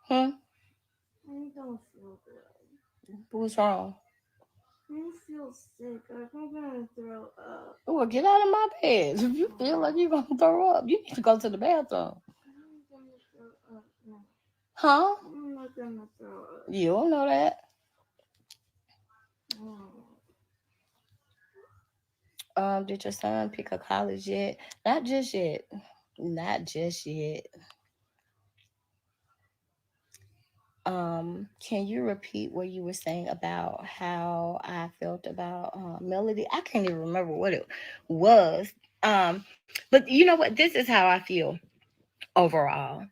Huh? I don't feel good. What's wrong? I feel sick. I think I'm gonna throw up. Well, get out of my bed. If you feel like you're gonna throw up, you need to go to the bathroom. I'm gonna throw up now. Huh? I'm not gonna throw up. You don't know that. Oh. Did your son pick a college yet? Not just yet. Not just yet. Can you repeat what you were saying about how I felt about Melody? I can't even remember what it was. But you know what? This is how I feel overall.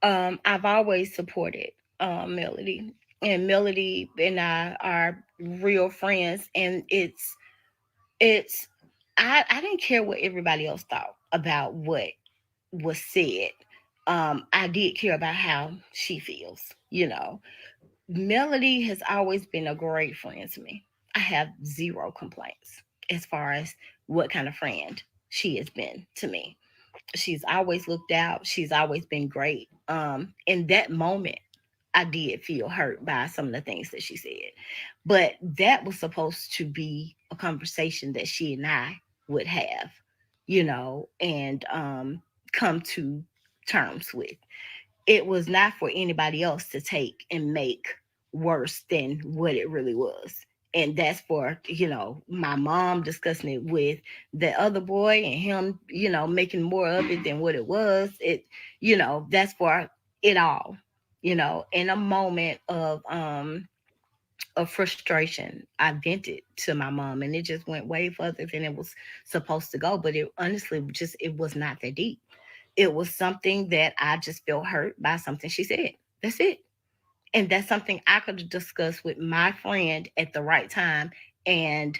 I've always supported Melody, and Melody and I are real friends, and it's I didn't care what everybody else thought about what was said. I did care about how she feels, you know. Melody has always been a great friend to me. I have zero complaints as far as what kind of friend she has been to me. She's always looked out. She's always been great. In that moment, I did feel hurt by some of the things that she said, but that was supposed to be a conversation that she and I would have, you know, and come to terms with. It was not for anybody else to take and make worse than what it really was. And that's for, you know, my mom discussing it with the other boy and him, you know, making more of it than what it was. It, you know, that's for it all, you know, in a moment of frustration, I vented to my mom and it just went way further than it was supposed to go. But it honestly just it was not that deep. It was something that I just felt hurt by something she said. That's it. And that's something I could discuss with my friend at the right time. And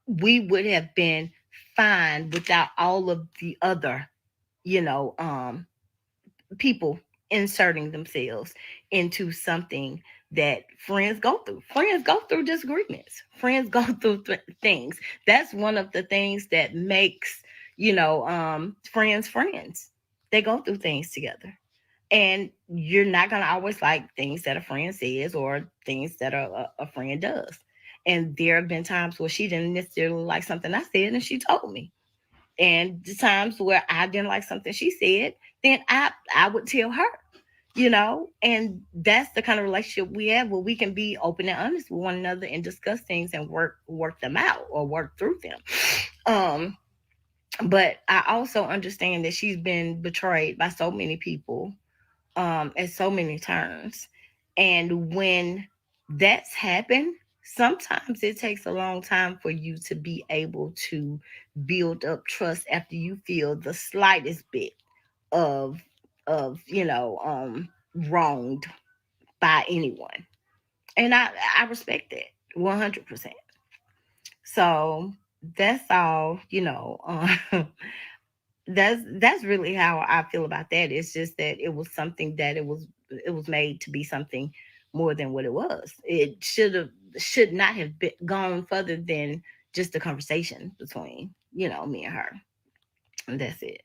we would have been fine without all of the other, you know, people inserting themselves into something that friends go through. Friends go through disagreements. Friends go through things. That's one of the things that makes, you know, friends friends. They go through things together. And you're not going to always like things that a friend says or things that a friend does. And there have been times where she didn't necessarily like something I said and she told me, and the times where I didn't like something she said, then I would tell her, you know, and that's the kind of relationship we have where we can be open and honest with one another and discuss things and work them out or work through them. Um, but I also understand that she's been betrayed by so many people at so many turns. And when that's happened, sometimes it takes a long time for you to be able to build up trust after you feel the slightest bit of you know wronged by anyone. And I respect that 100%. So that's all, you know. That's really how I feel about that. It's just that it was something that it was made to be something more than what it was. It should not have gone further than just a conversation between, you know, me and her. And that's it.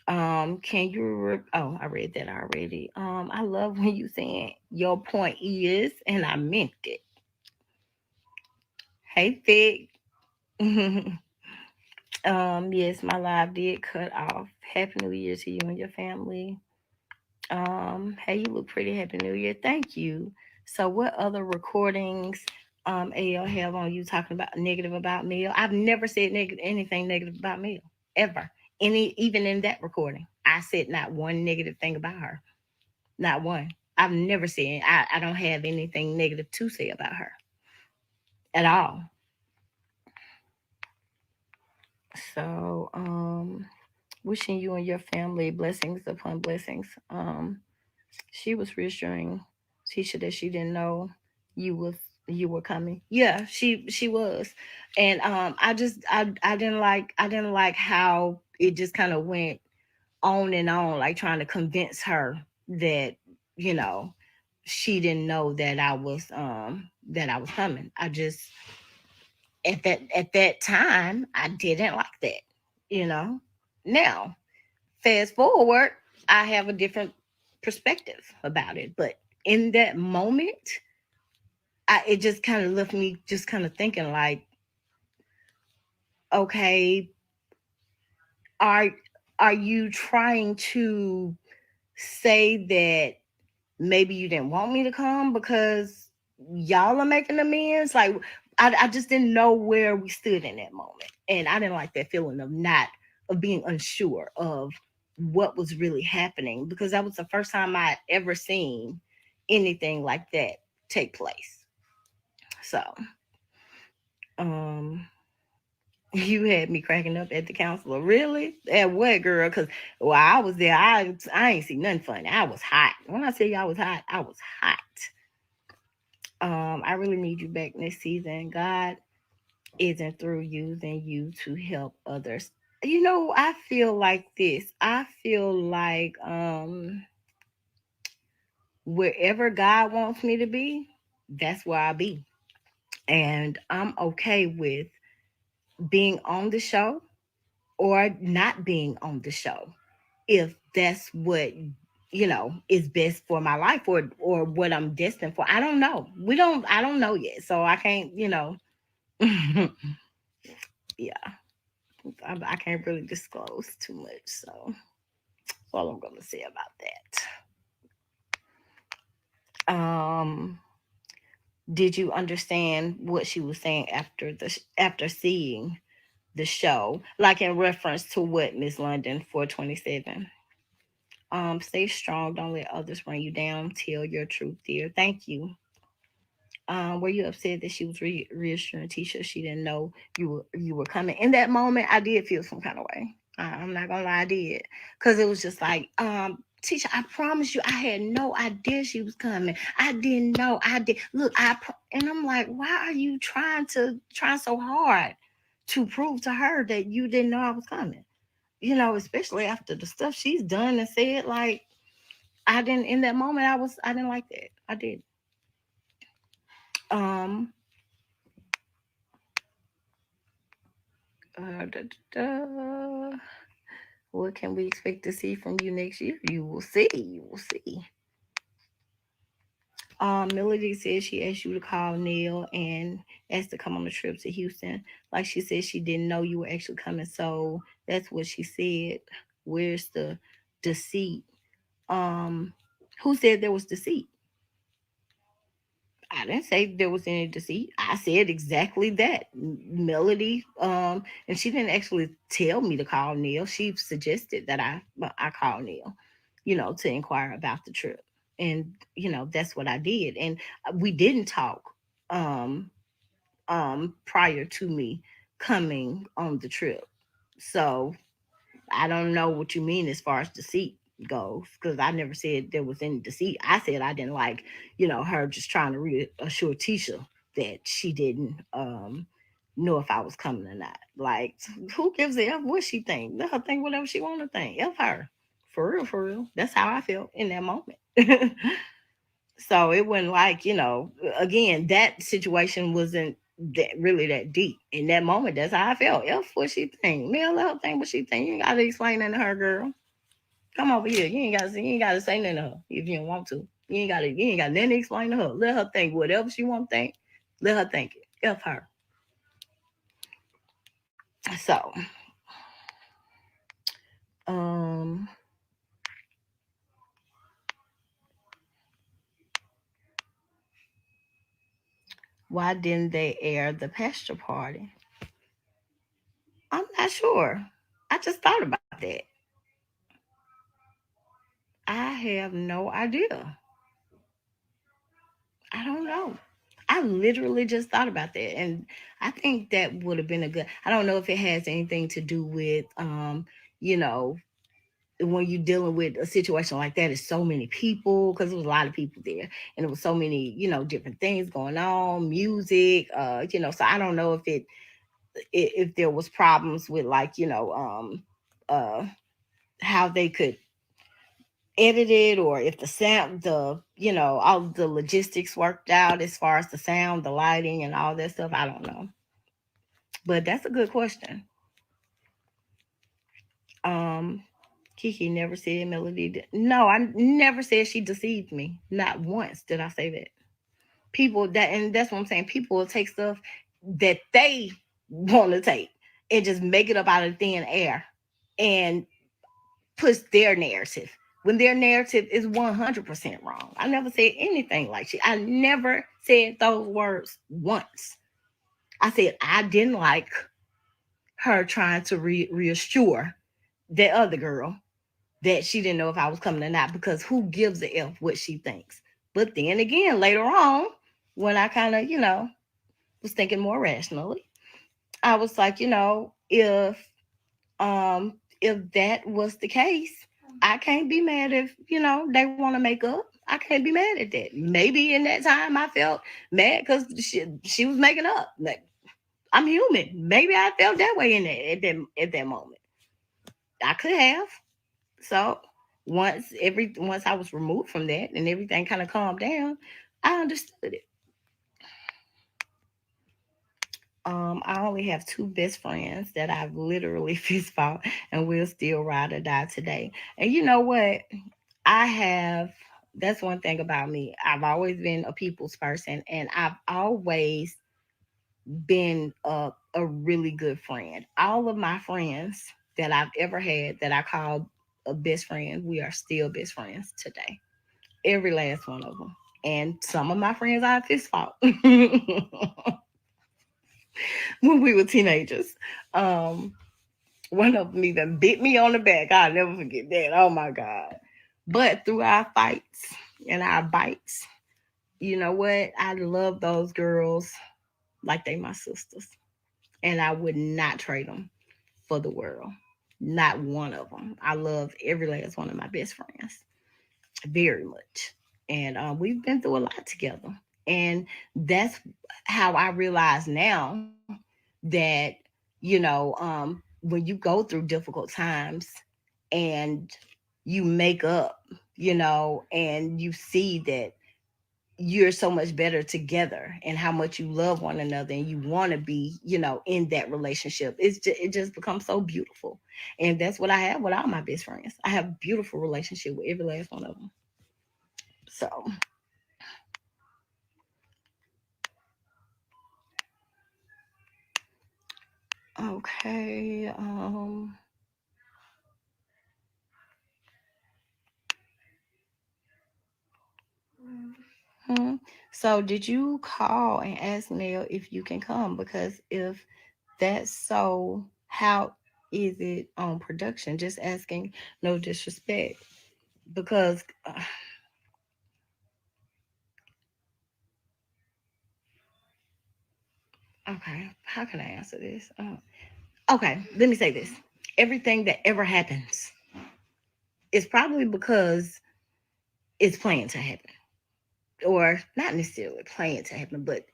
Can you oh, I read that already. I love when you saying your point is and I meant it. Hey Fig. Yes, my live did cut off. Happy New Year to you and your family. Hey, you look pretty. Happy New Year. Thank you. So, what other recordings, AL have on you talking about negative about Neil? I've never said anything negative about Neil ever. Even in that recording, I said not one negative thing about her. Not one. I've never said. I don't have anything negative to say about her at all. So, wishing you and your family blessings upon blessings. She was reassuring Tisha that she didn't know you was you were coming. Yeah, she was. And I didn't like how it just kind of went on and on, like trying to convince her that, you know, she didn't know that I was coming. I just at that time I didn't like that, you know. Now, fast forward, I have a different perspective about it. But in that moment, it just kind of left me just kind of thinking like, okay, are are you trying to say that maybe you didn't want me to come because y'all are making amends? Like, I just didn't know where we stood in that moment, and I didn't like that feeling of not of being unsure of what was really happening, because that was the first time I ever seen anything like that take place. So, um, you had me cracking up at the counselor. Really? At what, girl? Because while I was there, I ain't see nothing funny. I was hot. When I tell you I was hot, I was hot. I really need you back next season. God isn't through using you to help others. You know, I feel like this. I feel like wherever God wants me to be, that's where I'll be. And I'm okay with being on the show or not being on the show, if that's what is best for my life, or what I'm destined for. I don't know. I don't know yet, so I can't, yeah, I can't really disclose too much. So that's all I'm gonna say about that. Did you understand what she was saying after after seeing the show, like in reference to what Miss London 427? Stay strong, don't let others run you down, tell your truth, dear. Thank you. Were you upset that she was reassuring Tisha she didn't know you were coming? In that moment, I did feel some kind of way. I'm not gonna lie, I did, because it was just like, Tisha, I promise you, I had no idea she was coming. I didn't know. I did look. And I'm like, why are you trying so hard to prove to her that you didn't know I was coming? Especially after the stuff she's done and said. Like, I didn't in that moment. I didn't like that. I did. Um, da, da, da. What can we expect to see from you next year? You will see. You will see. Melody says she asked you to call Neil and asked to come on the trip to Houston. Like she said, she didn't know you were actually coming. So that's what she said. Where's the deceit? Um, who said there was deceit? I didn't say there was any deceit. I said exactly that. Melody, and she didn't actually tell me to call Neil. She suggested that I call Neil, to inquire about the trip. And that's what I did. And we didn't talk um prior to me coming on the trip. So I don't know what you mean as far as deceit goes, because I never said there was any deceit. I said I didn't like, her just trying to reassure Tisha that she didn't know if I was coming or not. Like, who gives a f what she think? Let her think whatever she want to think. F her. For real, for real. That's how I felt in that moment. So it wasn't like, again, that situation wasn't really that deep. In that moment, that's how I felt. F what she think. Man, let her think what she think. You ain't gotta explain that to her, girl. Come over here. You ain't gotta say nothing to her if you don't want to. You ain't got nothing to explain to her. Let her think whatever she want to think. Let her think it. F her. So, um, why didn't they air the pasture party? I'm not sure. I just thought about that. I have no idea. I don't know. I literally just thought about that, and I think that would have been a good. I don't know if it has anything to do with, you know, when you're dealing with a situation like that, it's so many people, because there was a lot of people there, and it was so many, different things going on, music, So I don't know if if there was problems with, like, uh, how they could edited, or if the sound, all the logistics worked out as far as the sound, the lighting, and all that stuff. I don't know, but that's a good question. um Kiki never said Melody. No, I never said she deceived me. Not once did I say that. People that, and that's what I'm saying. People will take stuff that they want to take and just make it up out of thin air and push their narrative when their narrative is 100% wrong. I never said anything like she. I never said those words once. I said I didn't like her trying to reassure the other girl that she didn't know if I was coming or not because who gives a F what she thinks. But then again, later on, when I kind of, was thinking more rationally, I was like, if that was the case, I can't be mad if, they want to make up. I can't be mad at that. Maybe in that time I felt mad because she was making up. Like I'm human. Maybe I felt that way in that at that moment. I could have. So once I was removed from that and everything kind of calmed down, I understood it. I only have two best friends that I've literally fist fought and we'll still ride or die today. And you know what? I have that's one thing about me. I've always been a people's person and I've always been a really good friend. All of my friends that I've ever had that I called a best friend, we are still best friends today. Every last one of them. And some of my friends I fist fought when we were teenagers. Um, One of them even bit me on the back. I'll never forget that. Oh my God. But through our fights and our bites, you know what? I love those girls like they my sisters. And I would not trade them for the world. Not one of them. I love every last one of my best friends very much. And we've been through a lot together. And that's how I realize now that, when you go through difficult times and you make up, and you see that you're so much better together and how much you love one another and you want to be, in that relationship. It just becomes so beautiful. And that's what I have with all my best friends. I have a beautiful relationship with every last one of them. So, okay. Hmm. So did you call and ask Neil if you can come? Because if that's so, how is it on production? Just asking, no disrespect. Because okay, how can I answer this? Okay, let me say this. Everything that ever happens is probably because it's planned to happen. Or not necessarily planned to happen, but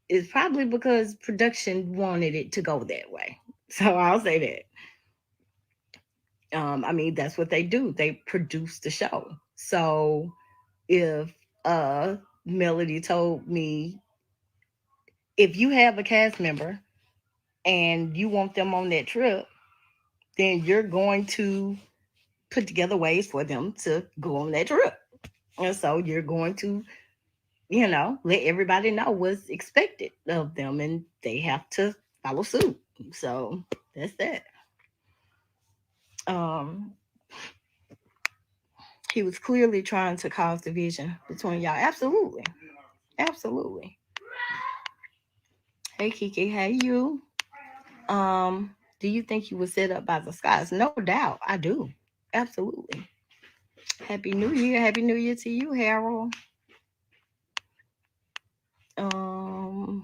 it's probably because production wanted it to go that way. So I'll say that. I mean, that's what they do. They produce the show. So if Melody told me, if you have a cast member and you want them on that trip, then you're going to put together ways for them to go on that trip. And so you're going to, let everybody know what's expected of them and they have to follow suit. So that's that. Um, he was clearly trying to cause division between y'all. Absolutely. Absolutely. Hey Kiki, hey you. Do you think you were set up by the skies? No doubt, I do. Absolutely. Happy New Year. Happy New Year to you, Harold. Um,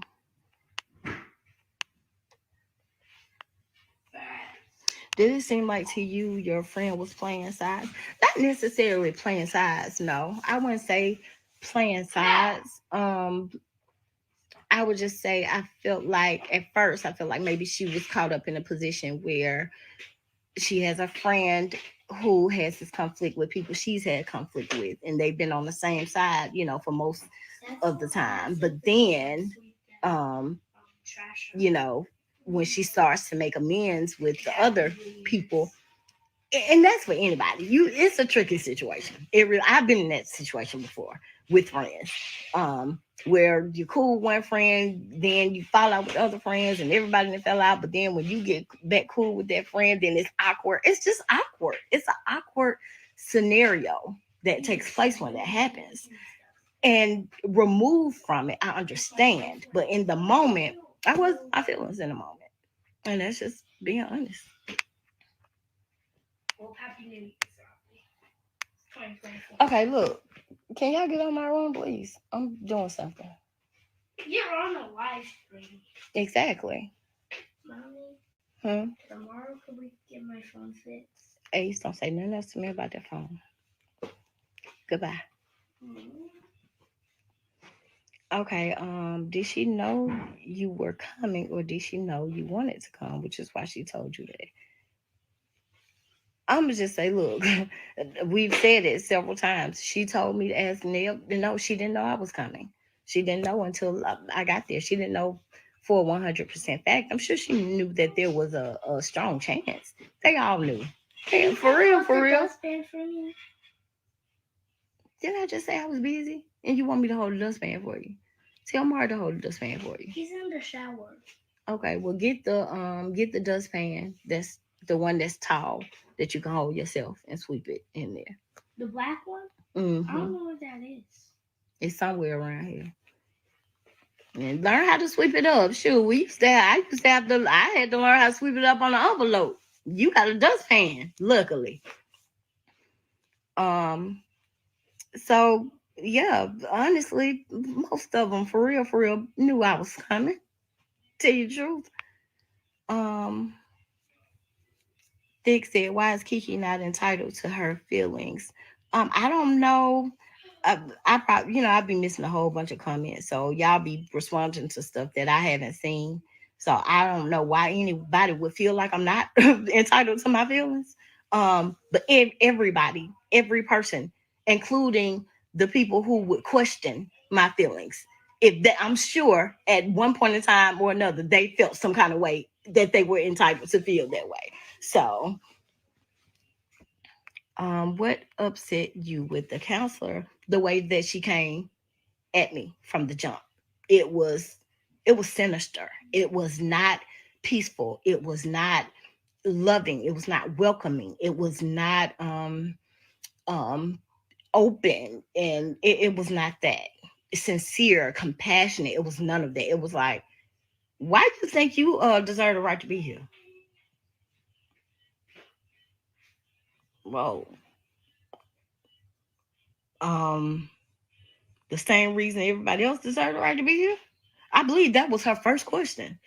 did it seem like to you your friend was playing sides? Not necessarily playing sides, no. I wouldn't say playing sides. I would just say I felt like at first I felt like maybe she was caught up in a position where she has a friend who has this conflict with people she's had conflict with, and they've been on the same side, for most of the time. But then, um, you know, when she starts to make amends with the other people, And that's for anybody. It's a tricky situation. I've been in that situation before with friends, where you're cool with one friend, then you fall out with other friends, and everybody that fell out. But then when you get back cool with that friend, then it's awkward. It's just awkward. It's an awkward scenario that takes place when that happens. And removed from it, I understand. But in the moment, I feel it in the moment, and that's just being honest. Well, Happy New Year, 2024. Okay, look. Can y'all get on my room, please? I'm doing something. You're on a live stream. Exactly. Mommy, Hmm. tomorrow could we get my phone fixed? Ace, don't say nothing else to me about that phone. Goodbye. Mm-hmm. Okay. Did she know you were coming, or did she know you wanted to come, which is why she told you that? I'm gonna just say, look, we've said it several times. She told me to ask Neil. No, she didn't know I was coming. She didn't know until I got there. She didn't know for 100% fact. I'm sure she knew that there was a strong chance. They all knew. Hey, for real, for real. Dustpan for me. Did I just say I was busy and you want me to hold the dustpan for you? Tell Mark to hold the dustpan for you. He's in the shower. Okay, well get the dustpan. That's the one that's tall that you can hold yourself and sweep it in there. The black one? I Mm-hmm. don't know what that is. It's somewhere around here. And learn how to sweep it up. Shoot, I had to learn how to sweep it up on the envelope. You got a dustpan, luckily. Um, so yeah, honestly, most of them for real, knew I was coming. Tell you the truth. Um, Dick said, "Why is Kiki not entitled to her feelings?" I don't know. I probably, I'll be missing a whole bunch of comments, so y'all be responding to stuff that I haven't seen. So I don't know why anybody would feel like I'm not entitled to my feelings. But everybody, every person, including the people who would question my feelings, if that, I'm sure at one point in time or another, they felt some kind of way that they were entitled to feel that way. So, what upset you with the counselor? The way that she came at me from the jump. It was, it was sinister. It was not peaceful. It was not loving. It was not welcoming. It was not um open, and it was not that sincere, compassionate. It was none of that. It was like, why do you think you deserve the right to be here? Whoa. Um, the same reason everybody else deserved the right to be here? I believe that was her first question.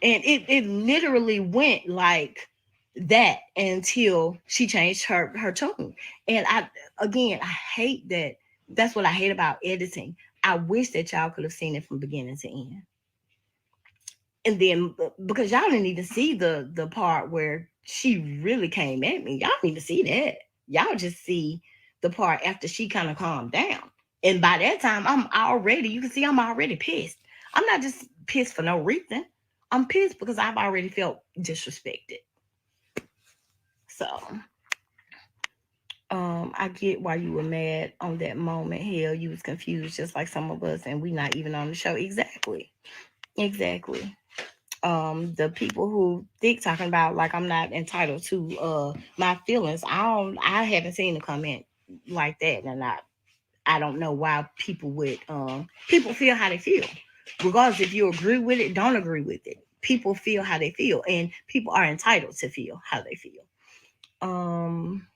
And it literally went like that until she changed her tone. And I hate that. That's what I hate about editing. I wish that y'all could have seen it from beginning to end. And then because y'all didn't even see the part where she really came at me. Y'all need to see that. Y'all just see the part after she kind of calmed down. And by that time, you can see I'm already pissed. I'm not just pissed for no reason. I'm pissed because I've already felt disrespected. So, I get why you were mad on that moment. Hell, you was confused just like some of us, and we not even on the show. Exactly. Exactly. The people who think talking about like I'm not entitled to my feelings. I haven't seen a comment like that, and I don't know why people feel how they feel. Regardless if you agree with it, don't agree with it. People feel how they feel, and people are entitled to feel how they feel. Um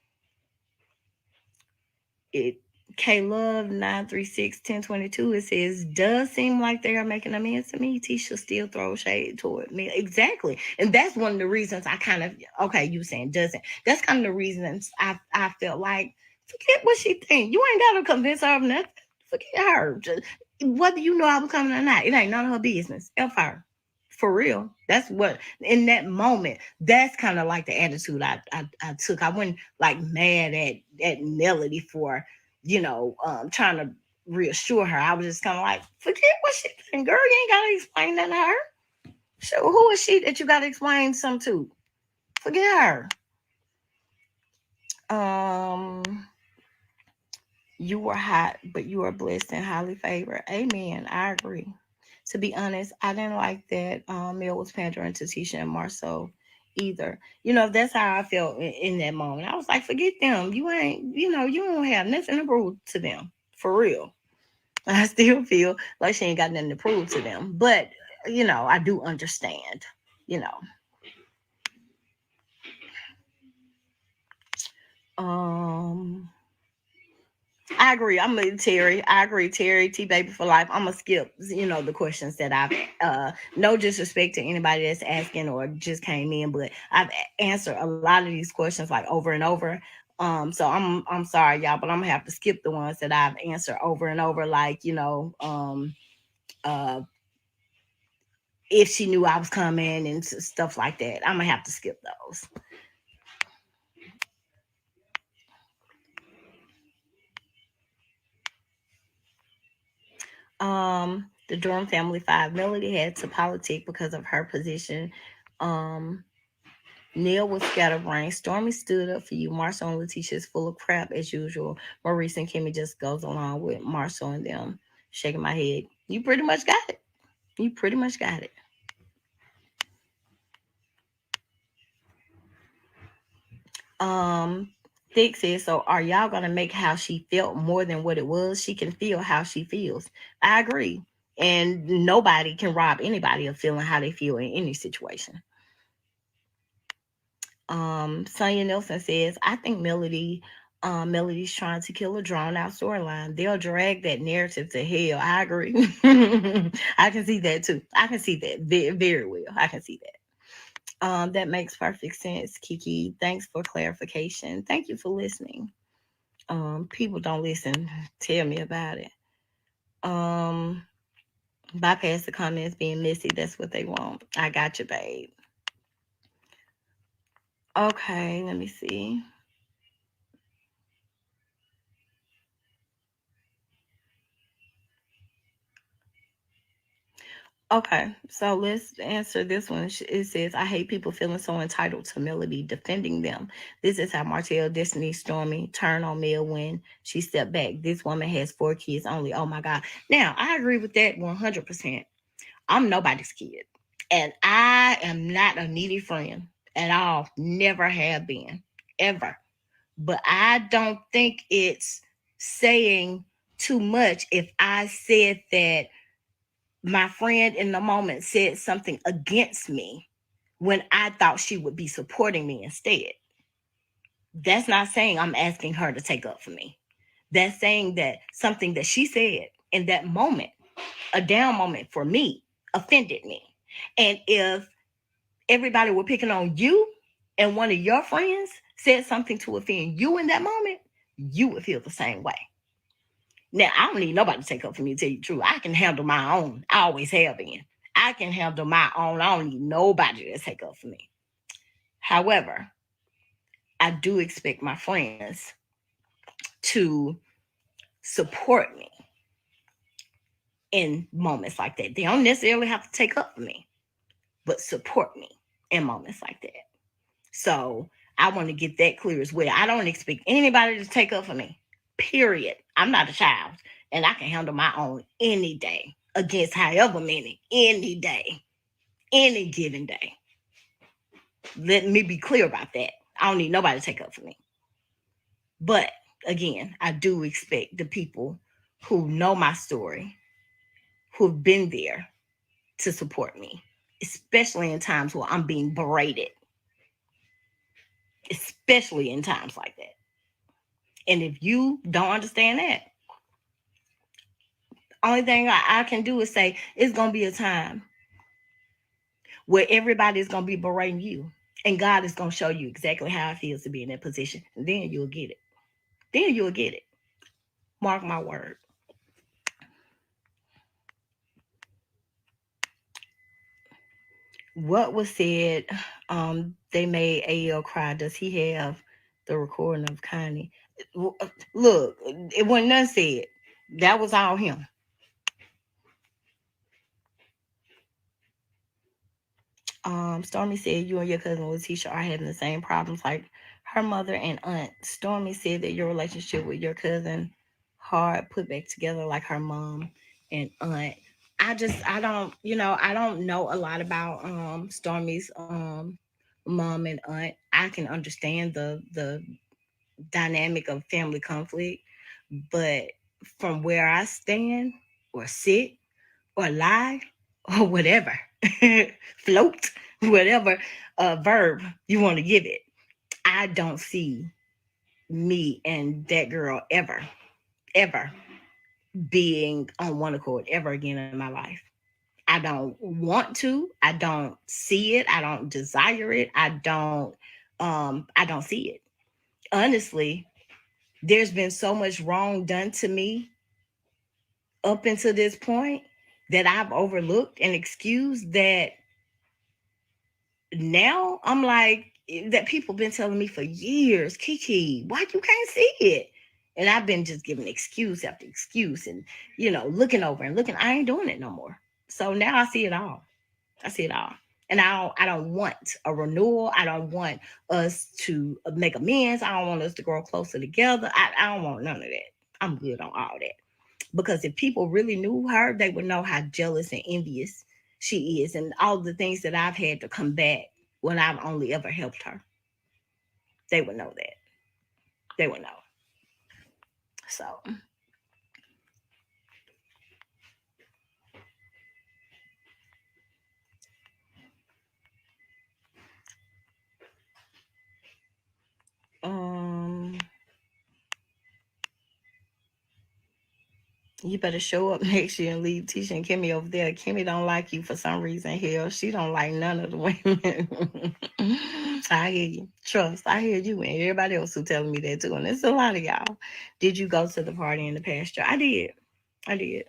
it K Love 936 1022. It says, does seem like they are making amends to me. Tisha still throw shade toward me. Exactly. And that's one of the reasons I kind of, okay, you saying doesn't. That's kind of the reasons I felt like, forget what she think. You ain't gotta convince her of nothing. Forget her. Just, whether you know I was coming or not, it ain't none of her business. F her. For real. That's what in that moment, that's kind of like the attitude I took. I wasn't like mad at Melody for, trying to reassure her. I was just kind of like, forget what she think, girl. You ain't gotta explain that to her. So who is she that you gotta explain something to? Forget her. Um, you were hot, but you are blessed and highly favored. Amen. I agree. To be honest, I didn't like that Mel was pandering to Tisha and Marceau either. That's how I felt in that moment. I was like, forget them. You don't have nothing to prove to them. For real. I still feel like she ain't got nothing to prove to them. But, I do understand, you know. Um I agree. I'm with Terry. I agree, Terry, T baby for life. I'm gonna skip, the questions that I've no disrespect to anybody that's asking or just came in, but I've answered a lot of these questions like over and over. So I'm sorry, y'all, but I'm gonna have to skip the ones that I've answered over and over, like, uh if she knew I was coming and stuff like that. I'm gonna have to skip those. The Durham family five. Melody had to politic because of her position. Um, Neil was scatterbrained. Stormy stood up for you. Marshall and Letitia is full of crap as usual. Maurice and Kimmy just goes along with Marshall and them. Shaking my head. You pretty much got it. You pretty much got it. Um, Thick says, so are y'all gonna make how she felt more than what it was? She can feel how she feels. I agree. And nobody can rob anybody of feeling how they feel in any situation. Sonia Nelson says, I think Melody's trying to kill a drawn out storyline. They'll drag that narrative to hell. I agree. I can see that too. I can see that very, very well. I can see that. That makes perfect sense, Kiki. Thanks for clarification. Thank you for listening. People don't listen. Tell me about it. Um, Bypass the comments being messy. That's what they want. I got you, babe. Okay, let me see. Okay, so let's answer this one. It says, I hate people feeling so entitled to Melody defending them. This is how Martell Destiny Stormy turned on Mel when she stepped back. This woman has four kids only. Oh my God. Now, I agree with that 100%. I'm nobody's kid. And I am not a needy friend at all. Never have been, ever. But I don't think it's saying too much if I said that my friend in the moment said something against me when I thought she would be supporting me instead. That's not saying I'm asking her to take up for me. That's saying that something that she said in that moment, a down moment for me, offended me. And if everybody were picking on you and one of your friends said something to offend you in that moment, you would feel the same way. Now, I don't need nobody to take up for me, to tell you the truth. I can handle my own. I always have been. I can handle my own. I don't need nobody to take up for me. However, I do expect my friends to support me in moments like that. They don't necessarily have to take up for me, but support me in moments like that. So I want to get that clear as well. I don't expect anybody to take up for me. Period. I'm not a child, and I can handle my own any day against however many, any day, any given day. Let me be clear about that. I don't need nobody to take up for me. But again, I do expect the people who know my story, who've been there to support me, especially in times where I'm being berated, especially in times like that. And if you don't understand that, only thing I can do is say it's gonna be a time where everybody is gonna be berating you, and God is gonna show you exactly how it feels to be in that position. And then you'll get it. Then you'll get it. Mark my word. What was said? They made AL cry. Does he have the recording of Connie? Look, it wasn't none said. That was all him. Stormy said you and your cousin Letitia are having the same problems like Her mother and aunt Stormy said that your relationship with your cousin hard put back together like her mom and aunt. I don't, I don't know a lot about Stormy's mom and aunt. I can understand the dynamic of family conflict, but from where I stand or sit or lie or whatever, float, whatever verb you want to give it, I don't see me and that girl ever being on one accord ever again in my life. I don't want to. I don't see it. I don't desire it. I don't see it. Honestly, there's been so much wrong done to me up until this point that I've overlooked and excused that now I'm like that people been telling me for years, Keke, why you can't see it? And I've been just giving excuse after excuse and looking over and looking. I ain't doing it no more. So now I see it all. I see it all. And I don't want a renewal. I don't want us to make amends. I don't want us to grow closer together. I don't want none of that. I'm good on all that. Because if people really knew her, they would know how jealous and envious she is and all the things that I've had to combat when I've only ever helped her. They would know that. They would know. So, um, you better show up next year and leave Tisha and Kimmy over there. Kimmy don't like you for some reason. Hell, she don't like none of the women. I hear you. Trust. I hear you and everybody else who telling me that too. And it's a lot of y'all. Did you go to the party in the pasture? I did. I did.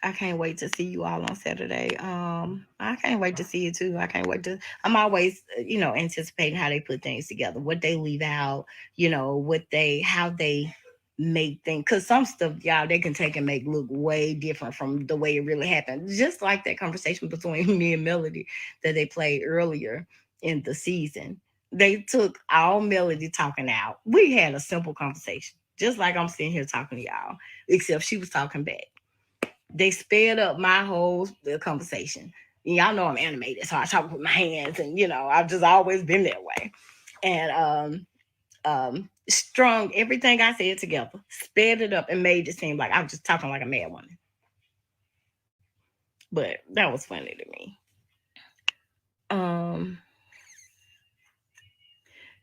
I can't wait to see you all on Saturday. I can't wait to see you too. I can't wait to. I'm always, anticipating how they put things together, what they leave out, how they make things. Cause some stuff, y'all, they can take and make look way different from the way it really happened. Just like that conversation between me and Melody that they played earlier in the season. They took all Melody talking out. We had a simple conversation, just like I'm sitting here talking to y'all, except she was talking back. They sped up my whole conversation. Y'all know I'm animated, so I talk with my hands, and I've just always been that way. And strung everything I said together, sped it up, and made it seem like I was just talking like a mad woman. But that was funny to me. Um,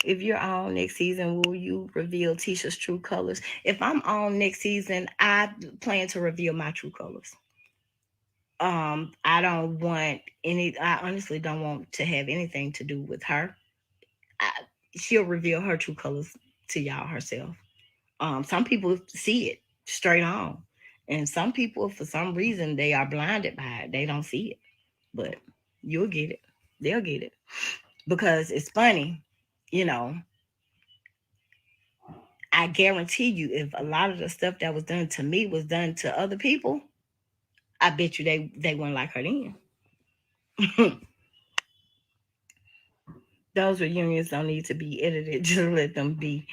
if you're on next season, will you reveal Tisha's true colors? If I'm on next season, I plan to reveal my true colors. I don't want any. I honestly don't want to have anything to do with her. I, she'll reveal her true colors to y'all herself. Some people see it straight on, and some people, for some reason, they are blinded by it. They don't see it, but you'll get it. They'll get it because it's funny, you know. I guarantee you, if a lot of the stuff that was done to me was done to other people, I bet you they wouldn't like her then. Those reunions don't need to be edited. Just let them be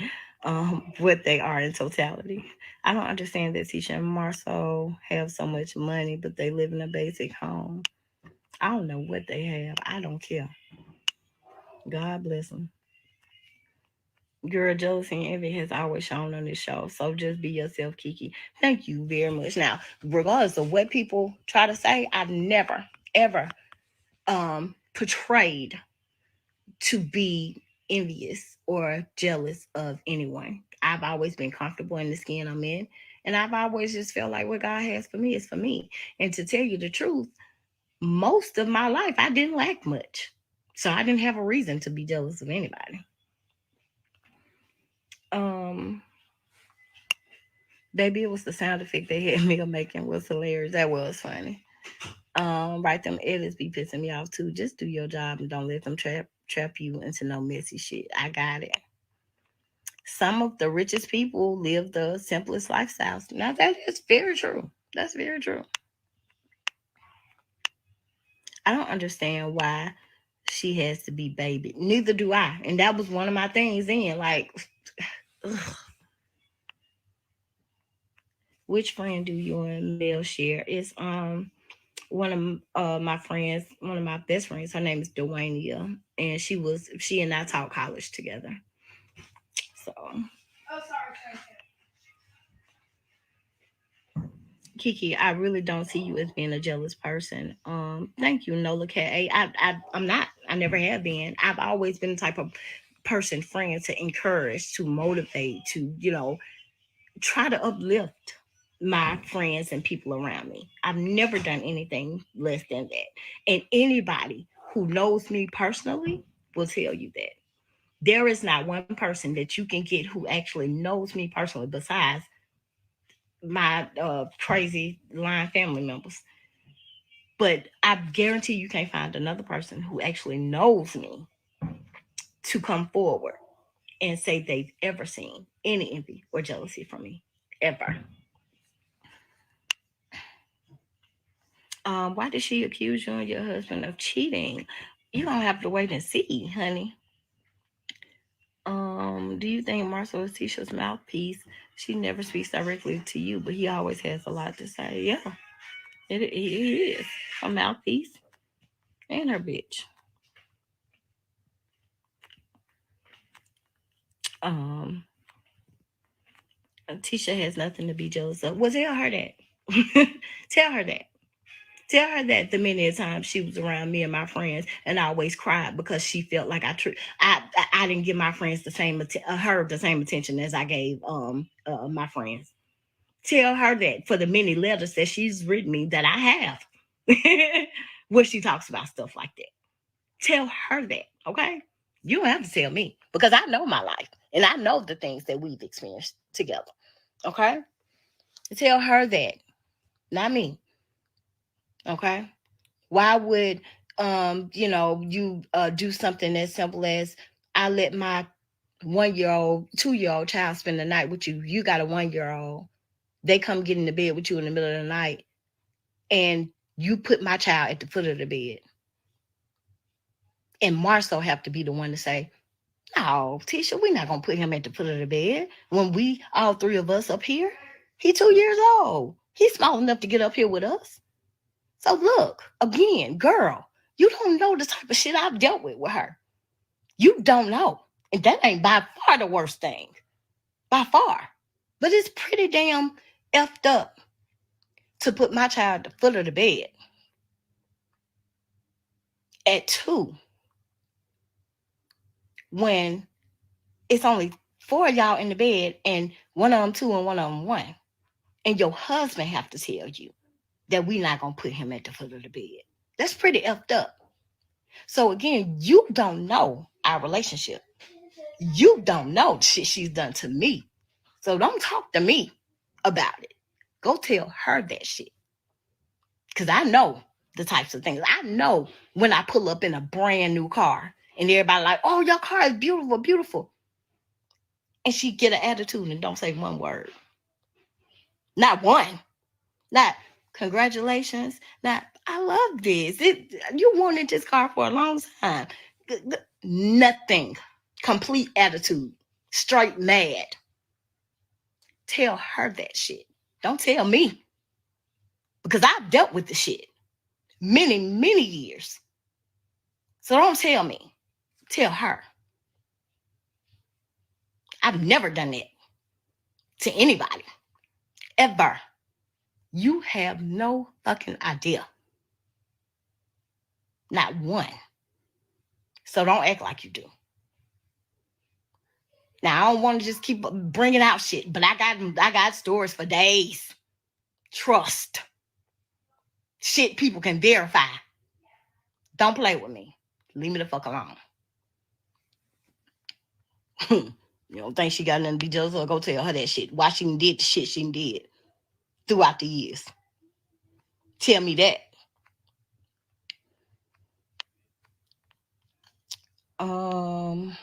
what they are in totality. I don't understand that Tisha and Marceau have so much money, but they live in a basic home. I don't know what they have. I don't care. God bless them. Girl, jealousy and envy has always shown on this show. So just be yourself, Kiki. Thank you very much. Now, regardless of what people try to say, I've never, ever portrayed to be envious or jealous of anyone. I've always been comfortable in the skin I'm in. And I've always just felt like what God has for me is for me. And to tell you the truth, most of my life I didn't lack much. So I didn't have a reason to be jealous of anybody. Um, Baby, it was the sound effect they had me making was hilarious. That was funny. Right, them edits be pissing me off too. Just do your job and don't let them trap you into no messy shit. I got it. Some of the richest people live the simplest lifestyles. Now that is very true. That's very true. I don't understand why She has to be baby. Neither do I. And that was one of my things then. Like, ugh, which friend do you and Mel share? It's one of my friends, one of my best friends. Her name is Dwaynia, and she and I taught college together. So Oh, sorry, sorry. Kiki, I really don't see you as being a jealous person. Thank you, Nola K. I'm not. I never have been. I've always been the type of person, friend to encourage, to motivate, to try to uplift my friends and people around me. I've never done anything less than that. And anybody who knows me personally will tell you that. There is not one person that you can get who actually knows me personally besides my crazy line family members. But I guarantee you can't find another person who actually knows me to come forward and say they've ever seen any envy or jealousy from me. Ever. Why did she accuse you and your husband of cheating? You don't have to wait and see, honey. Do you think Marcel is Tisha's mouthpiece? She never speaks directly to you, but he always has a lot to say. Yeah, he is a mouthpiece and her bitch. Um, Tisha has nothing to be jealous of. Well, tell her that. Tell her that. Tell her that the many times she was around me and my friends, and I always cried because she felt like I didn't give my friends her the same attention as I gave my friends. Tell her that for the many letters that she's written me that I have, where she talks about stuff like that. Tell her that, okay? You don't have to tell me because I know my life and I know the things that we've experienced together. Okay? Tell her that, not me. Okay? Why would you do something as simple as I let my 1 year old, 2 year old child spend the night with you? You got a 1 year old. They come get in the bed with you in the middle of the night, and you put my child at the foot of the bed. And Marcel have to be the one to say, no, Tisha, we're not gonna put him at the foot of the bed when we all three of us up here. He 2 years old. He's small enough to get up here with us. So look, again, girl, you don't know the type of shit I've dealt with her. You don't know. And that ain't by far the worst thing. By far. But it's pretty damn effed up to put my child at the foot of the bed at 2 when it's only 4 of y'all in the bed and one of them 2 and one of them 1. And your husband have to tell you that we not gonna put him at the foot of the bed. That's pretty effed up. So again, you don't know our relationship. You don't know the shit she's done to me. So don't talk to me about it. Go tell her that shit. Cause I know the types of things. I know when I pull up in a brand new car and everybody like, oh, your car is beautiful, beautiful. And she get an attitude and don't say one word. Not one. Not congratulations. Not I love this. You wanted this car for a long time. Nothing. Complete attitude. Straight mad. Tell her that shit. Don't tell me. Because I've dealt with the shit many, many years. So don't tell me. Tell her. I've never done that to anybody. Ever. You have no fucking idea. Not one. So don't act like you do. Now I don't want to just keep bringing out shit, but I got stories for days. Trust. Shit people can verify. Don't play with me. Leave me the fuck alone. You don't think she got nothing to be jealous of? Go tell her that shit. Why she did the shit she did throughout the years. Tell me that. Um,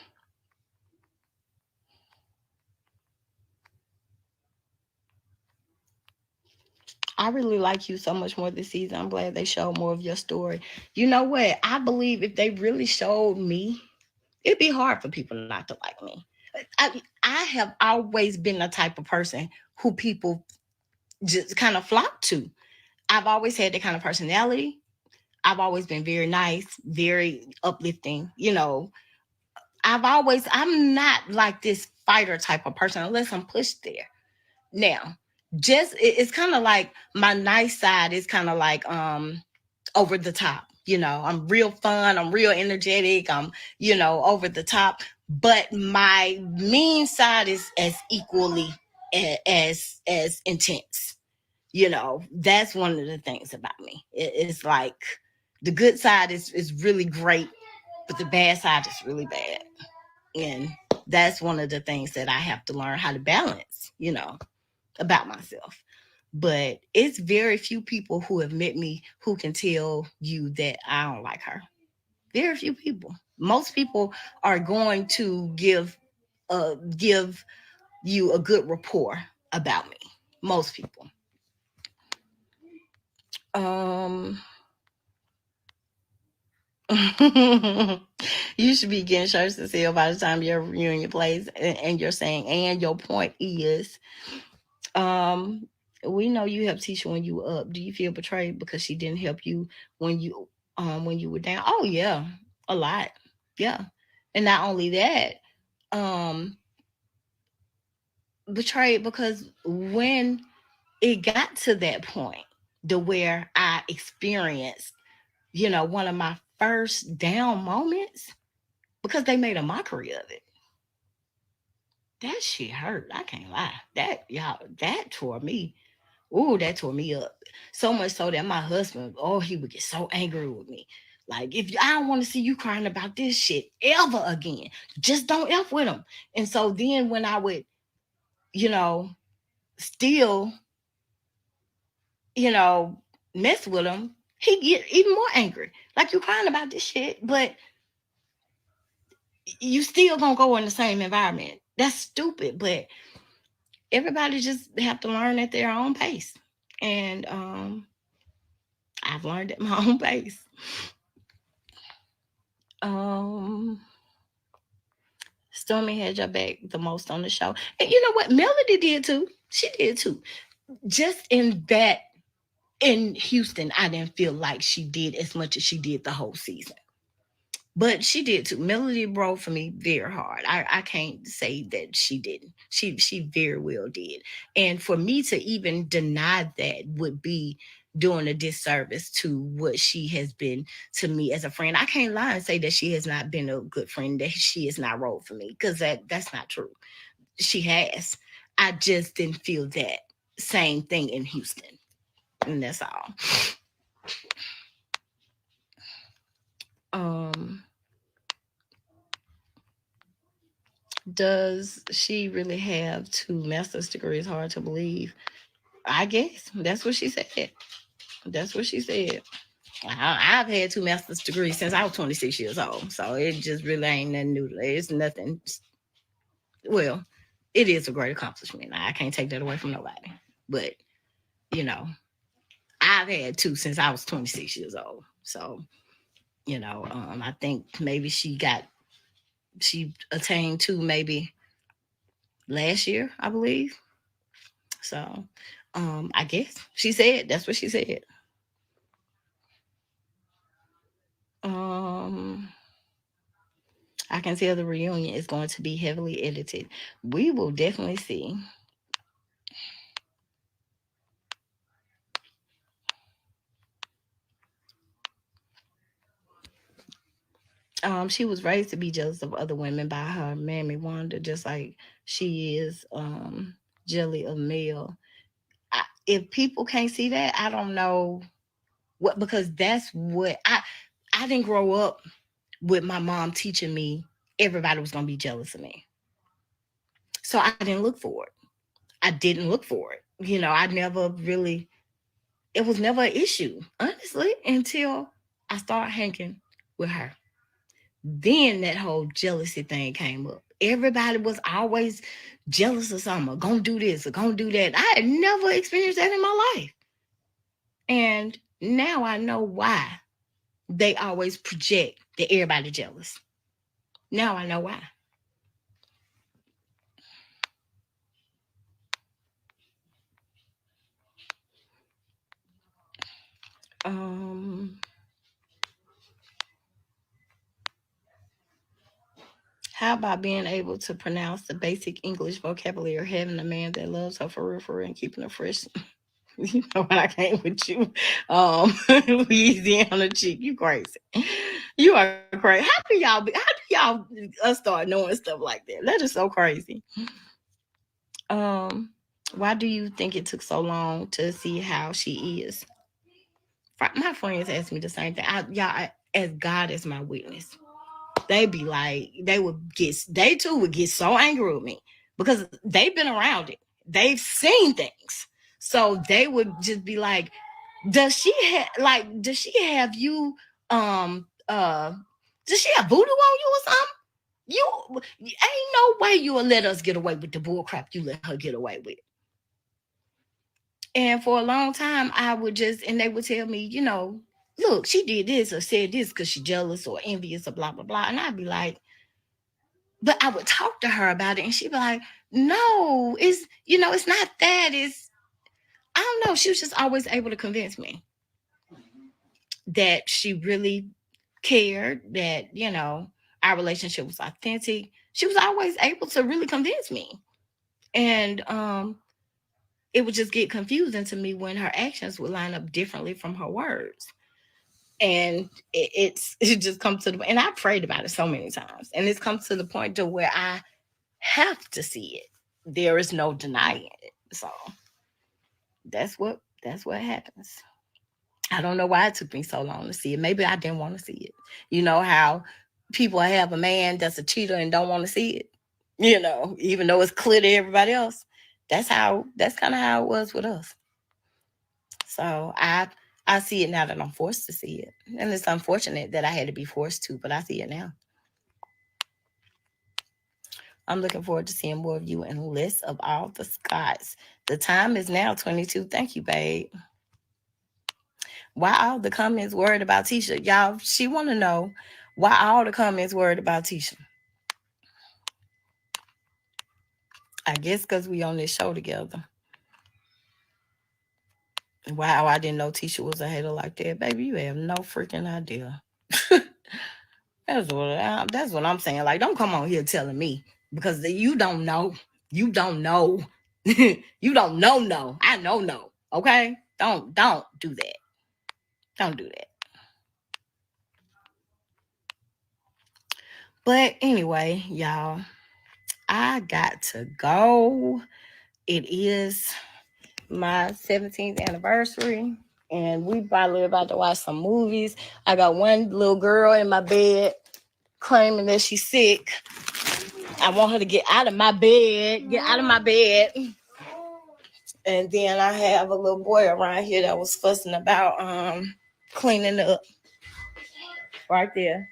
I really like you so much more this season. I'm glad they showed more of your story. You know what? I believe if they really showed me, it'd be hard for people not to like me. I have always been the type of person who people just kind of flock to. I've always had that kind of personality. I've always been very nice, very uplifting. I'm not like this fighter type of person unless I'm pushed there. Now, it's kind of like my nice side is kind of like over the top. I'm real fun, I'm real energetic, I'm over the top, but my mean side is as equally as intense. That's one of the things about me. It's like the good side is really great, but the bad side is really bad. And that's one of the things that I have to learn how to balance, about myself. But it's very few people who have met me who can tell you that I don't like her. Very few people. Most people are going to give you a good rapport about me. Most people. Um you should be getting shirts to sell by the time your reunion plays, and you're saying, and your point is, um, we know you helped Tisha when you were up. Do you feel betrayed because she didn't help you when you were down? Oh yeah, a lot. Yeah. And not only that, um, betrayed because when it got to that point to where I experienced, one of my first down moments, because they made a mockery of it. That shit hurt. I can't lie. That tore me. Ooh, that tore me up. So much so that my husband, oh, he would get so angry with me. Like, if I don't want to see you crying about this shit ever again, just don't F with him. And so then when I would, you know, still, you know, mess with him, he get even more angry. Like, you crying about this shit, but you still gonna go in the same environment. That's stupid, but everybody just have to learn at their own pace. And I've learned at my own pace. Um, Stormy had your back the most on the show. And you know what? Melody did too. She did too. Just in Houston, I didn't feel like she did as much as she did the whole season. But she did too. Melody broke for me very hard. I can't say that she didn't. She very well did. And for me to even deny that would be doing a disservice to what she has been to me as a friend. I can't lie and say that she has not been a good friend, that she has not rolled for me, because that's not true. She has. I just didn't feel that same thing in Houston. And that's all. Um Does she really have two master's degrees? Hard to believe. I guess that's what she said. That's what she said. I've had two master's degrees since I was 26 years old. So it just really ain't nothing new. It's nothing. Well, it is a great accomplishment. I can't take that away from nobody. But, you know, I've had two since I was 26 years old. So, I think maybe she attained two maybe last year, I believe. So, I guess she said that's what she said. Um, I can tell the reunion is going to be heavily edited. We will definitely see. She was raised to be jealous of other women by her mammy Wanda, just like she is jelly of Mel. If people can't see that, I don't know what, because that's what I didn't grow up with my mom teaching me everybody was gonna be jealous of me. So I didn't look for it. I didn't look for it. I never really, it was never an issue, honestly, until I started hanging with her. Then that whole jealousy thing came up. Everybody was always jealous of something, or gonna do this or gonna do that. I had never experienced that in my life. And now I know why they always project that everybody jealous. Now I know why. Um, how about being able to pronounce the basic English vocabulary or having a man that loves her for real, and keeping her fresh? You know when I came with you, Louisiana chick, you crazy. You are crazy. How do y'all be? How do y'all start knowing stuff like that? That is so crazy. Um, why do you think it took so long to see how she is? My friends ask me the same thing. As God is my witness, they be like, they too would get so angry with me because they've been around it. They've seen things. So they would just be like, does she have you does she have voodoo on you or something? You ain't no way you will let us get away with the bull crap you let her get away with. And for a long time, I would just, and they would tell me, look, she did this or said this because she's jealous or envious or blah, blah, blah. And I'd be like, but I would talk to her about it and she'd be like, no, it's not that. I don't know. She was just always able to convince me that she really cared, that, our relationship was authentic. She was always able to really convince me. And it would just get confusing to me when her actions would line up differently from her words. And it just comes to the, and I prayed about it so many times, and it's come to the point to where I have to see it. There is no denying it. So that's what happens. I don't know why it took me so long to see it. Maybe I didn't want to see it. You know how people have a man that's a cheater and don't want to see it. Even though it's clear to everybody else. That's kind of how it was with us. So I see it now that I'm forced to see it. And it's unfortunate that I had to be forced to, but I see it now. I'm looking forward to seeing more of you and less of all the Scots. The time is now 22. Thank you, babe. Why all the comments worried about Tisha? Y'all, she want to know why all the comments worried about Tisha. I guess because we on this show together. Wow, I didn't know Tisha was a hater like that. Baby, you have no freaking idea. That's what I'm saying. Like, don't come on here telling me because you don't know. You don't know. You don't know. No, I know. No. Okay. Don't do that. Don't do that. But anyway, y'all, I got to go. It is my 17th anniversary, and we probably about to watch some movies. I got one little girl in my bed claiming that she's sick. I want her to get out of my bed. Get out of my bed. And then I have a little boy around here that was fussing about cleaning up right there.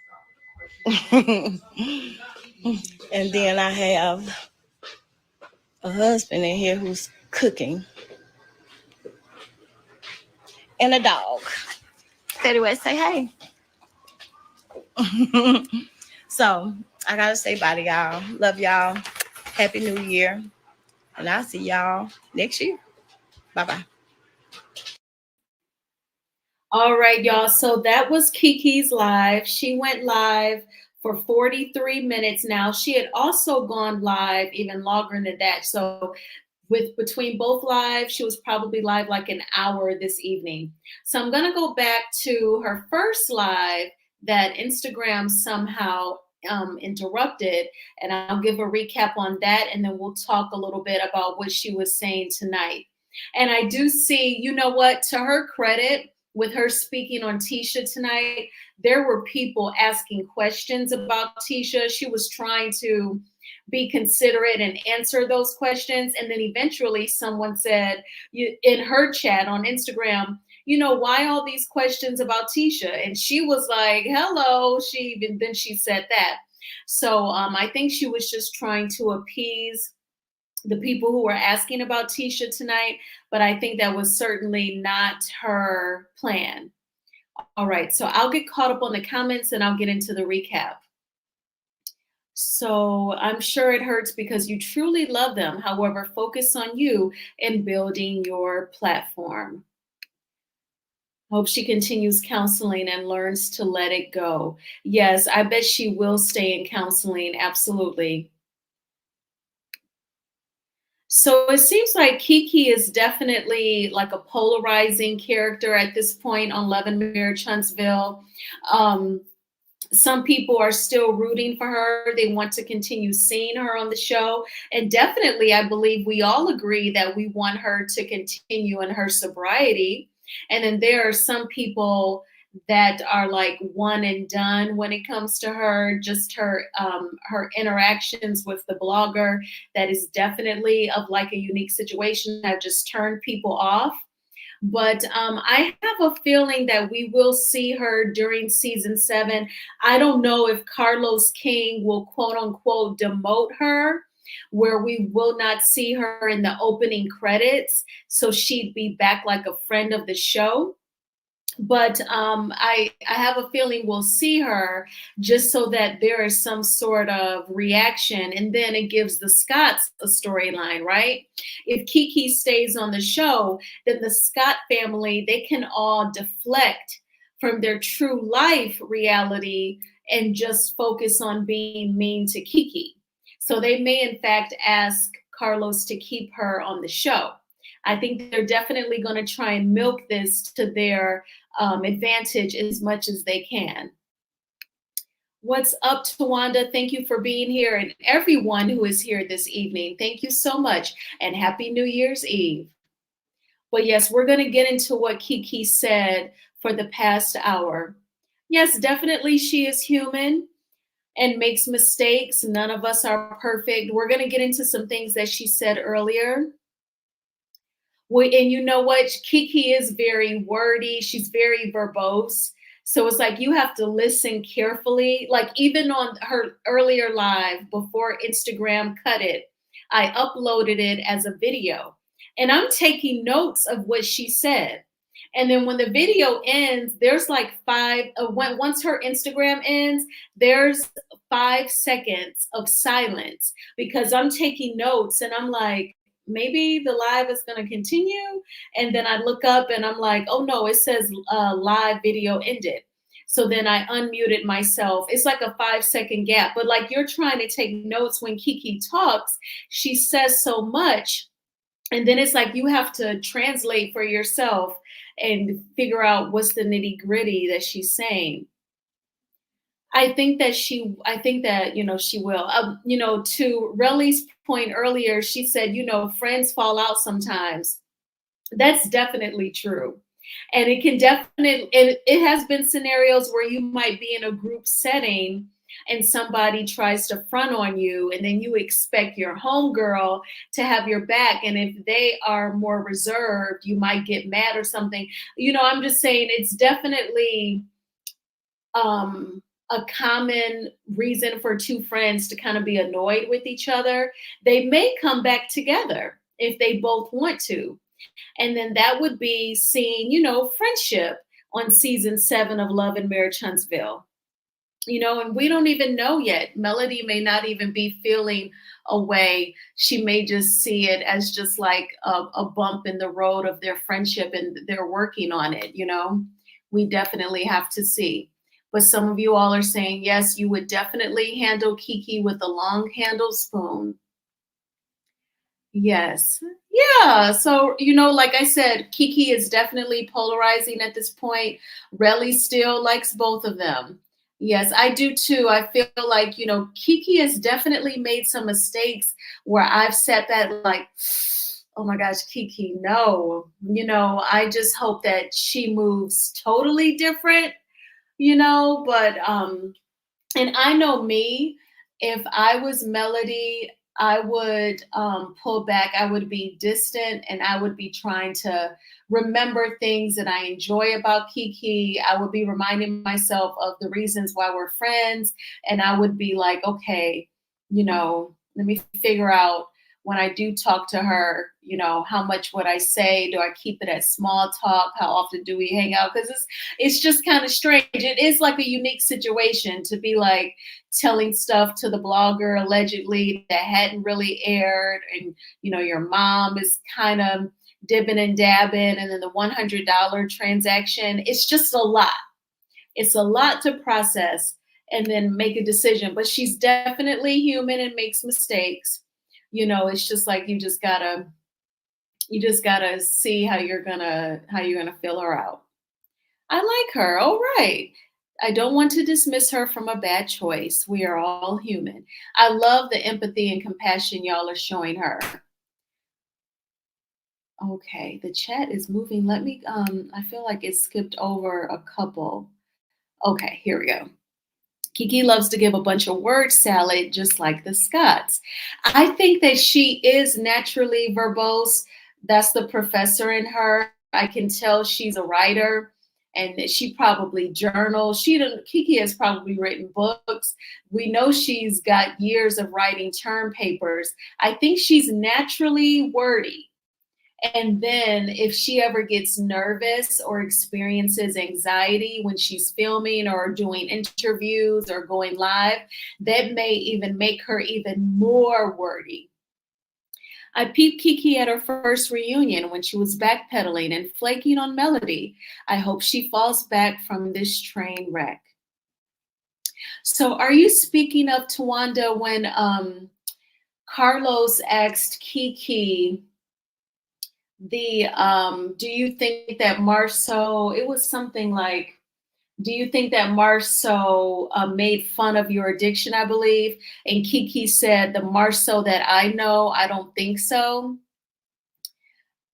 And then I have a husband in here who's cooking and a dog. Anyway, say hey. So I gotta say bye to y'all. Love y'all. Happy New Year. And I'll see y'all next year. Bye bye. All right, y'all. So that was Keke's live. She went live for 43 minutes now. She had also gone live even longer than that. So with between both lives, she was probably live like an hour this evening. So I'm going to go back to her first live that Instagram somehow interrupted, and I'll give a recap on that, and then we'll talk a little bit about what she was saying tonight. And I do see, you know what, to her credit, with her speaking on Tisha tonight, there were people asking questions about Tisha. She was trying to be considerate and answer those questions. And then eventually someone said in her chat on Instagram, why all these questions about Tisha? And she was like, hello. Then she said that. So I think she was just trying to appease the people who were asking about Tisha tonight, but I think that was certainly not her plan. All right, so I'll get caught up on the comments and I'll get into the recap. So I'm sure it hurts because you truly love them. However, focus on you and building your platform. Hope she continues counseling and learns to let it go. Yes, I bet she will stay in counseling. Absolutely. So it seems like Keke is definitely like a polarizing character at this point on Love and Marriage Huntsville. Um, some people are still rooting for her. They want to continue seeing her on the show. And definitely, I believe we all agree that we want her to continue in her sobriety. And then there are some people that are like one and done when it comes to her, just her interactions with the blogger. That is definitely of like a unique situation that just turned people off. But I have a feeling that we will see her during season 7. I don't know if Carlos King will quote unquote demote her, where we will not see her in the opening credits. So she'd be back like a friend of the show. But I have a feeling we'll see her just so that there is some sort of reaction, and then it gives the Scotts a storyline, right? If Keke stays on the show, then the Scott family, they can all deflect from their true life reality and just focus on being mean to Keke. So they may in fact ask Carlos to keep her on the show. I think they're definitely going to try and milk this to their advantage as much as they can. What's up, Tawanda? Thank you for being here, and everyone who is here this evening. Thank you so much, and happy New Year's Eve. But yes, we're going to get into what Keke said for the past hour. Yes, definitely she is human and makes mistakes. None of us are perfect. We're going to get into some things that she said earlier. And you know what? Keke is very wordy. She's very verbose. So it's like you have to listen carefully. Like even on her earlier live before Instagram cut it, I uploaded it as a video. And I'm taking notes of what she said. And then when the video ends, there's like once her Instagram ends, there's 5 seconds of silence because I'm taking notes and I'm like, maybe the live is going to continue. And then I look up and I'm like, oh no, it says live video ended. So then I unmuted myself. It's like a 5-second gap, but like you're trying to take notes when Keke talks, she says so much. And then it's like you have to translate for yourself and figure out what's the nitty gritty that she's saying. I think that she will. To Relly's point earlier, she said, friends fall out sometimes. That's definitely true. And it has been scenarios where you might be in a group setting and somebody tries to front on you, and then you expect your homegirl to have your back. And if they are more reserved, you might get mad or something. I'm just saying it's definitely a common reason for two friends to kind of be annoyed with each other. They may come back together if they both want to. And then that would be seeing, friendship on season 7 of Love and Marriage Huntsville. And we don't even know yet. Melody may not even be feeling a way. She may just see it as just like a bump in the road of their friendship, and they're working on it. We definitely have to see. But some of you all are saying, yes, you would definitely handle Keke with a long handled spoon. Yes. Yeah. So, like I said, Keke is definitely polarizing at this point. Relly still likes both of them. Yes, I do too. I feel like, Keke has definitely made some mistakes where I've said that like, oh my gosh, Keke, no. I just hope that she moves totally different. But and I know me, if I was Melody, I would pull back. I would be distant, and I would be trying to remember things that I enjoy about Keke. I would be reminding myself of the reasons why we're friends, and I would be like, okay, let me figure out when I do talk to her, how much would I say? Do I keep it as small talk? How often do we hang out? Because it's just kind of strange. It is like a unique situation to be like telling stuff to the blogger allegedly that hadn't really aired, and your mom is kind of dipping and dabbing, and then the $100 transaction. It's just a lot. It's a lot to process and then make a decision. But she's definitely human and makes mistakes. It's just like you just gotta see how you're gonna fill her out. I like her. All right. I don't want to dismiss her from a bad choice. We are all human. I love the empathy and compassion y'all are showing her. Okay, the chat is moving. Let me I feel like it skipped over a couple. Okay, here we go. Keke loves to give a bunch of word salad, just like the Scots. I think that she is naturally verbose. That's the professor in her. I can tell she's a writer, and she probably journals. Keke has probably written books. We know she's got years of writing term papers. I think she's naturally wordy. And then if she ever gets nervous or experiences anxiety when she's filming or doing interviews or going live, that may even make her even more wordy. I peeped Keke at her first reunion when she was backpedaling and flaking on melody. I hope she falls back from this train wreck. So are you speaking of Tawanda when Carlos asked Keke do you think that Marceau, it was something like, do you think that Marceau made fun of your addiction, I believe? And Keke said, the Marceau that I know, I don't think so.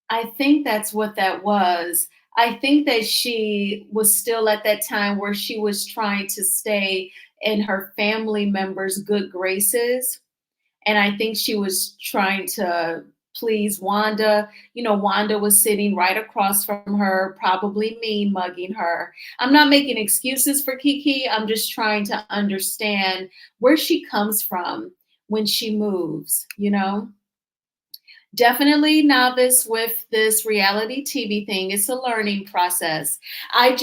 I think that's what that was. I think that she was still at that time where she was trying to stay in her family members' good graces. And I think she was trying to please Wanda. Wanda was sitting right across from her, probably mean mugging her. I'm not making excuses for Keke. I'm just trying to understand where she comes from when she moves. Definitely novice with this reality TV thing. It's a learning process. I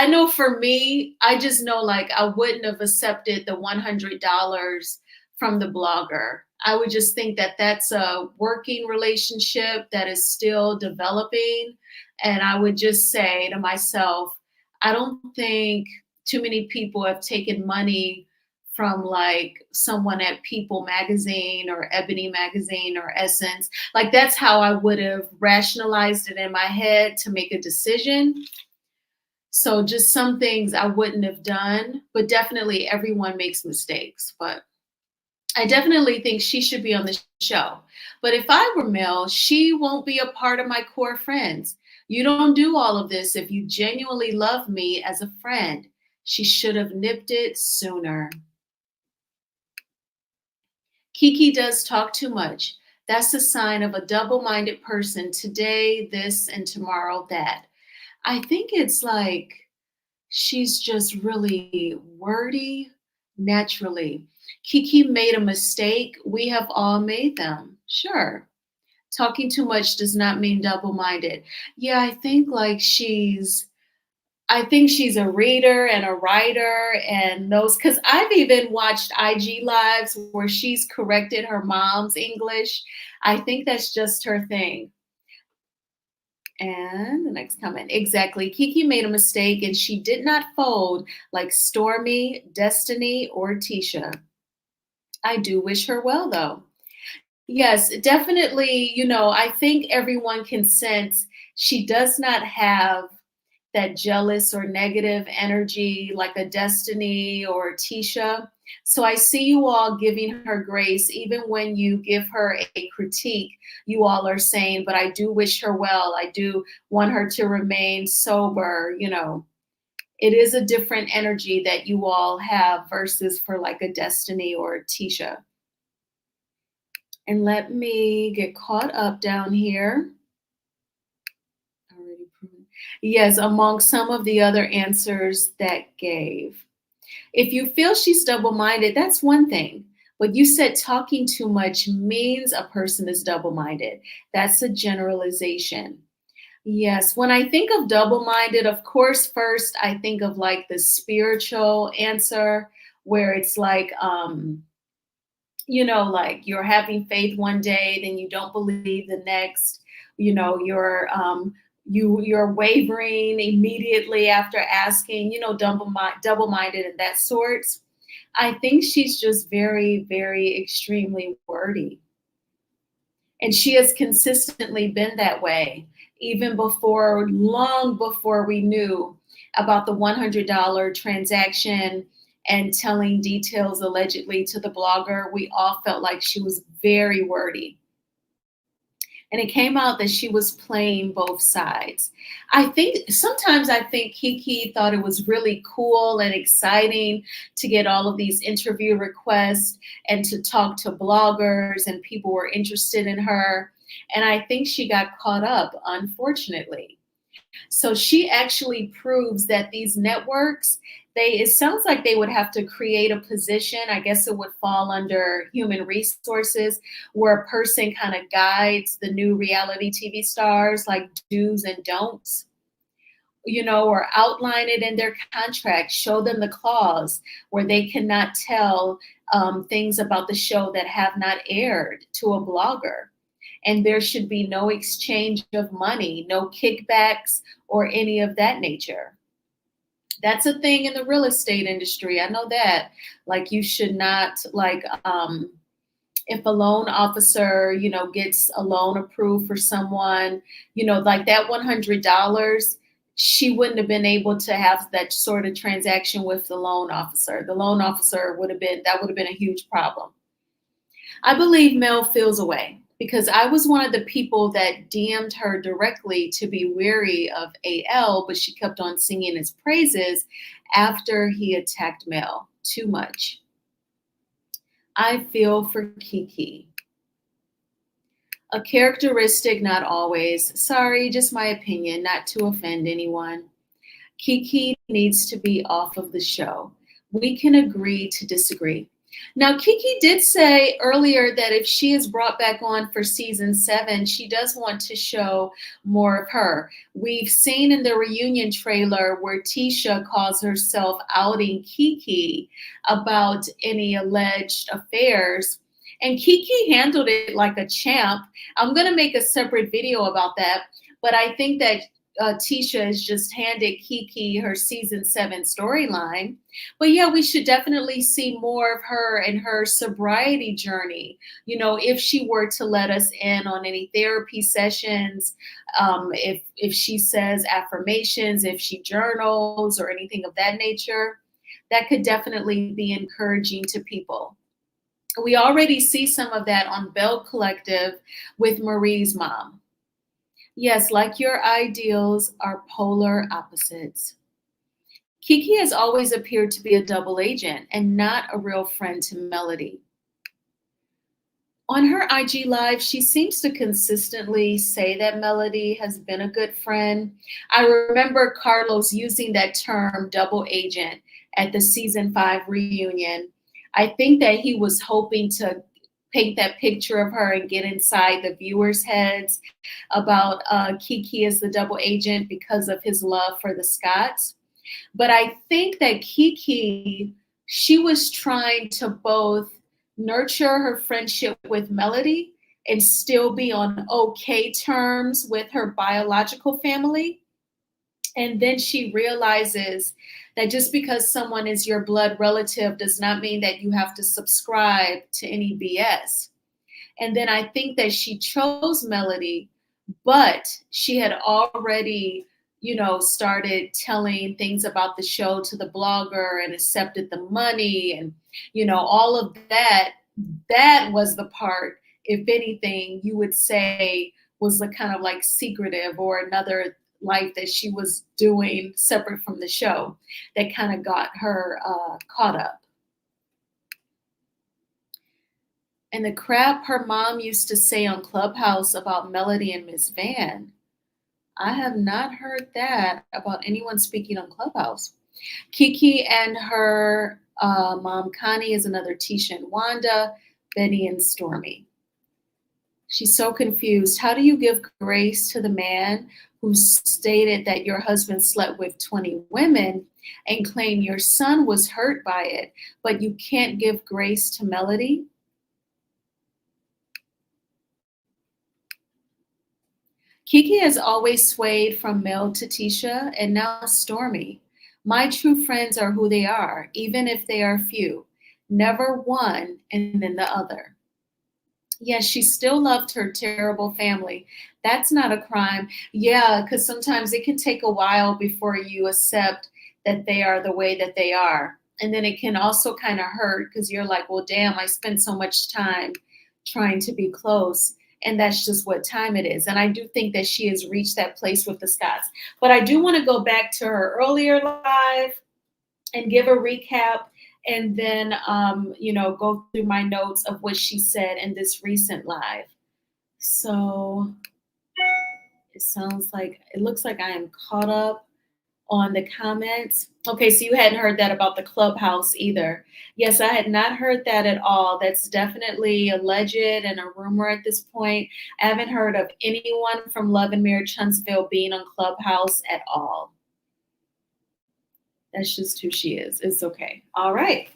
know for me, I just know like I wouldn't have accepted the $100 from the blogger. I would just think that that's a working relationship that is still developing. And I would just say to myself, I don't think too many people have taken money from like someone at People magazine or Ebony magazine or Essence. Like that's how I would have rationalized it in my head to make a decision. So just some things I wouldn't have done, but definitely everyone makes mistakes. But I definitely think she should be on the show. But if I were Mel, she won't be a part of my core friends. You don't do all of this if you genuinely love me as a friend. She should have nipped it sooner. Keke does talk too much. That's a sign of a double-minded person. Today, this, and tomorrow, that. I think it's like she's just really wordy naturally. Keke made a mistake. We have all made them. Sure. Talking too much does not mean double-minded. Yeah, I think she's a reader and a writer and those, because I've even watched IG lives where she's corrected her mom's English. I think that's just her thing. And the next comment, exactly. Keke made a mistake and she did not fold like Stormy, Destiny, or Tisha. I do wish her well, though. Yes, definitely. I think everyone can sense she does not have that jealous or negative energy like a Destiny or Tisha. So I see you all giving her grace, even when you give her a critique, you all are saying, but I do wish her well. I do want her to remain sober. It is a different energy that you all have versus for like a Destiny or Tisha. And let me get caught up down here. Already proven. Yes, among some of the other answers that gave. If you feel she's double-minded, that's one thing. But you said talking too much means a person is double minded. That's a generalization. Yes, when I think of double minded, of course, first I think of like the spiritual answer where it's like, like you're having faith one day, then you don't believe the next. You're wavering immediately after asking. Double minded and that sorts. I think she's just very, very extremely wordy. And she has consistently been that way, even before, long before we knew about the $100 transaction and telling details allegedly to the blogger. We all felt like she was very wordy. And it came out that she was playing both sides. Sometimes I think Keke thought it was really cool and exciting to get all of these interview requests and to talk to bloggers, and people were interested in her. And I think she got caught up, unfortunately. So she actually proves that these networks, it sounds like they would have to create a position. I guess it would fall under human resources, where a person kind of guides the new reality TV stars, like do's and don'ts, or outline it in their contract, show them the clause where they cannot tell things about the show that have not aired to a blogger. And there should be no exchange of money, no kickbacks or any of that nature. That's a thing in the real estate industry. I know that. Like, you should not, if a loan officer, gets a loan approved for someone, like that $100, she wouldn't have been able to have that sort of transaction with the loan officer. The loan officer would have been a huge problem. I believe Mel feels away because I was one of the people that DM'd her directly to be wary of AL, but she kept on singing his praises after he attacked Mel too much. I feel for Keke. A characteristic, not always. Sorry, just my opinion, not to offend anyone. Keke needs to be off of the show. We can agree to disagree. Now, Keke did say earlier that if she is brought back on for season 7, she does want to show more of her. We've seen in the reunion trailer where Tisha calls herself outing Keke about any alleged affairs. And Keke handled it like a champ. I'm going to make a separate video about that. But I think that Tisha has just handed Keke her season 7 storyline. But yeah, we should definitely see more of her and her sobriety journey. If she were to let us in on any therapy sessions, if she says affirmations, if she journals or anything of that nature, that could definitely be encouraging to people. We already see some of that on Bell Collective with Marie's mom. Yes, like your ideals are polar opposites. Keke has always appeared to be a double agent and not a real friend to Melody. On her IG Live, she seems to consistently say that Melody has been a good friend. I remember Carlos using that term double agent at the season 5 reunion. I think that he was hoping to paint that picture of her and get inside the viewers' heads about Keke as the double agent because of his love for the Scotts. But I think that Keke, she was trying to both nurture her friendship with Melody and still be on okay terms with her biological family. And then she realizes that just because someone is your blood relative does not mean that you have to subscribe to any BS. And then I think that she chose Melody, but she had already, started telling things about the show to the blogger and accepted the money and, all of that. That was the part, if anything, you would say was the kind of like secretive or another life that she was doing separate from the show that kind of got her caught up. And the crap her mom used to say on Clubhouse about Melody and Miss Van. I have not heard that about anyone speaking on Clubhouse. Keke and her Mom Connie is another Tisha and Wanda, Benny and Stormy. She's so confused. How do you give grace to the man who stated that your husband slept with 20 women and claim your son was hurt by it, but you can't give grace to Melody? Keke has always swayed from Mel to Tisha and now Stormy. My true friends are who they are, even if they are few. Never one and then the other. Yes, she still loved her terrible family. That's not a crime. Yeah, because sometimes it can take a while before you accept that they are the way that they are. And then it can also kind of hurt because you're like, well, damn, I spent so much time trying to be close. And that's just what time it is. And I do think that she has reached that place with the Scotts. But I do want to go back to her earlier live and give a recap and then, go through my notes of what she said in this recent live. So it looks like I am caught up on the comments. Okay, so you hadn't heard that about the clubhouse either. Yes, I had not heard that at all. That's definitely alleged and a rumor at this point. I haven't heard of anyone from Love and Marriage Huntsville being on Clubhouse at all. That's just who she is. It's okay. All right.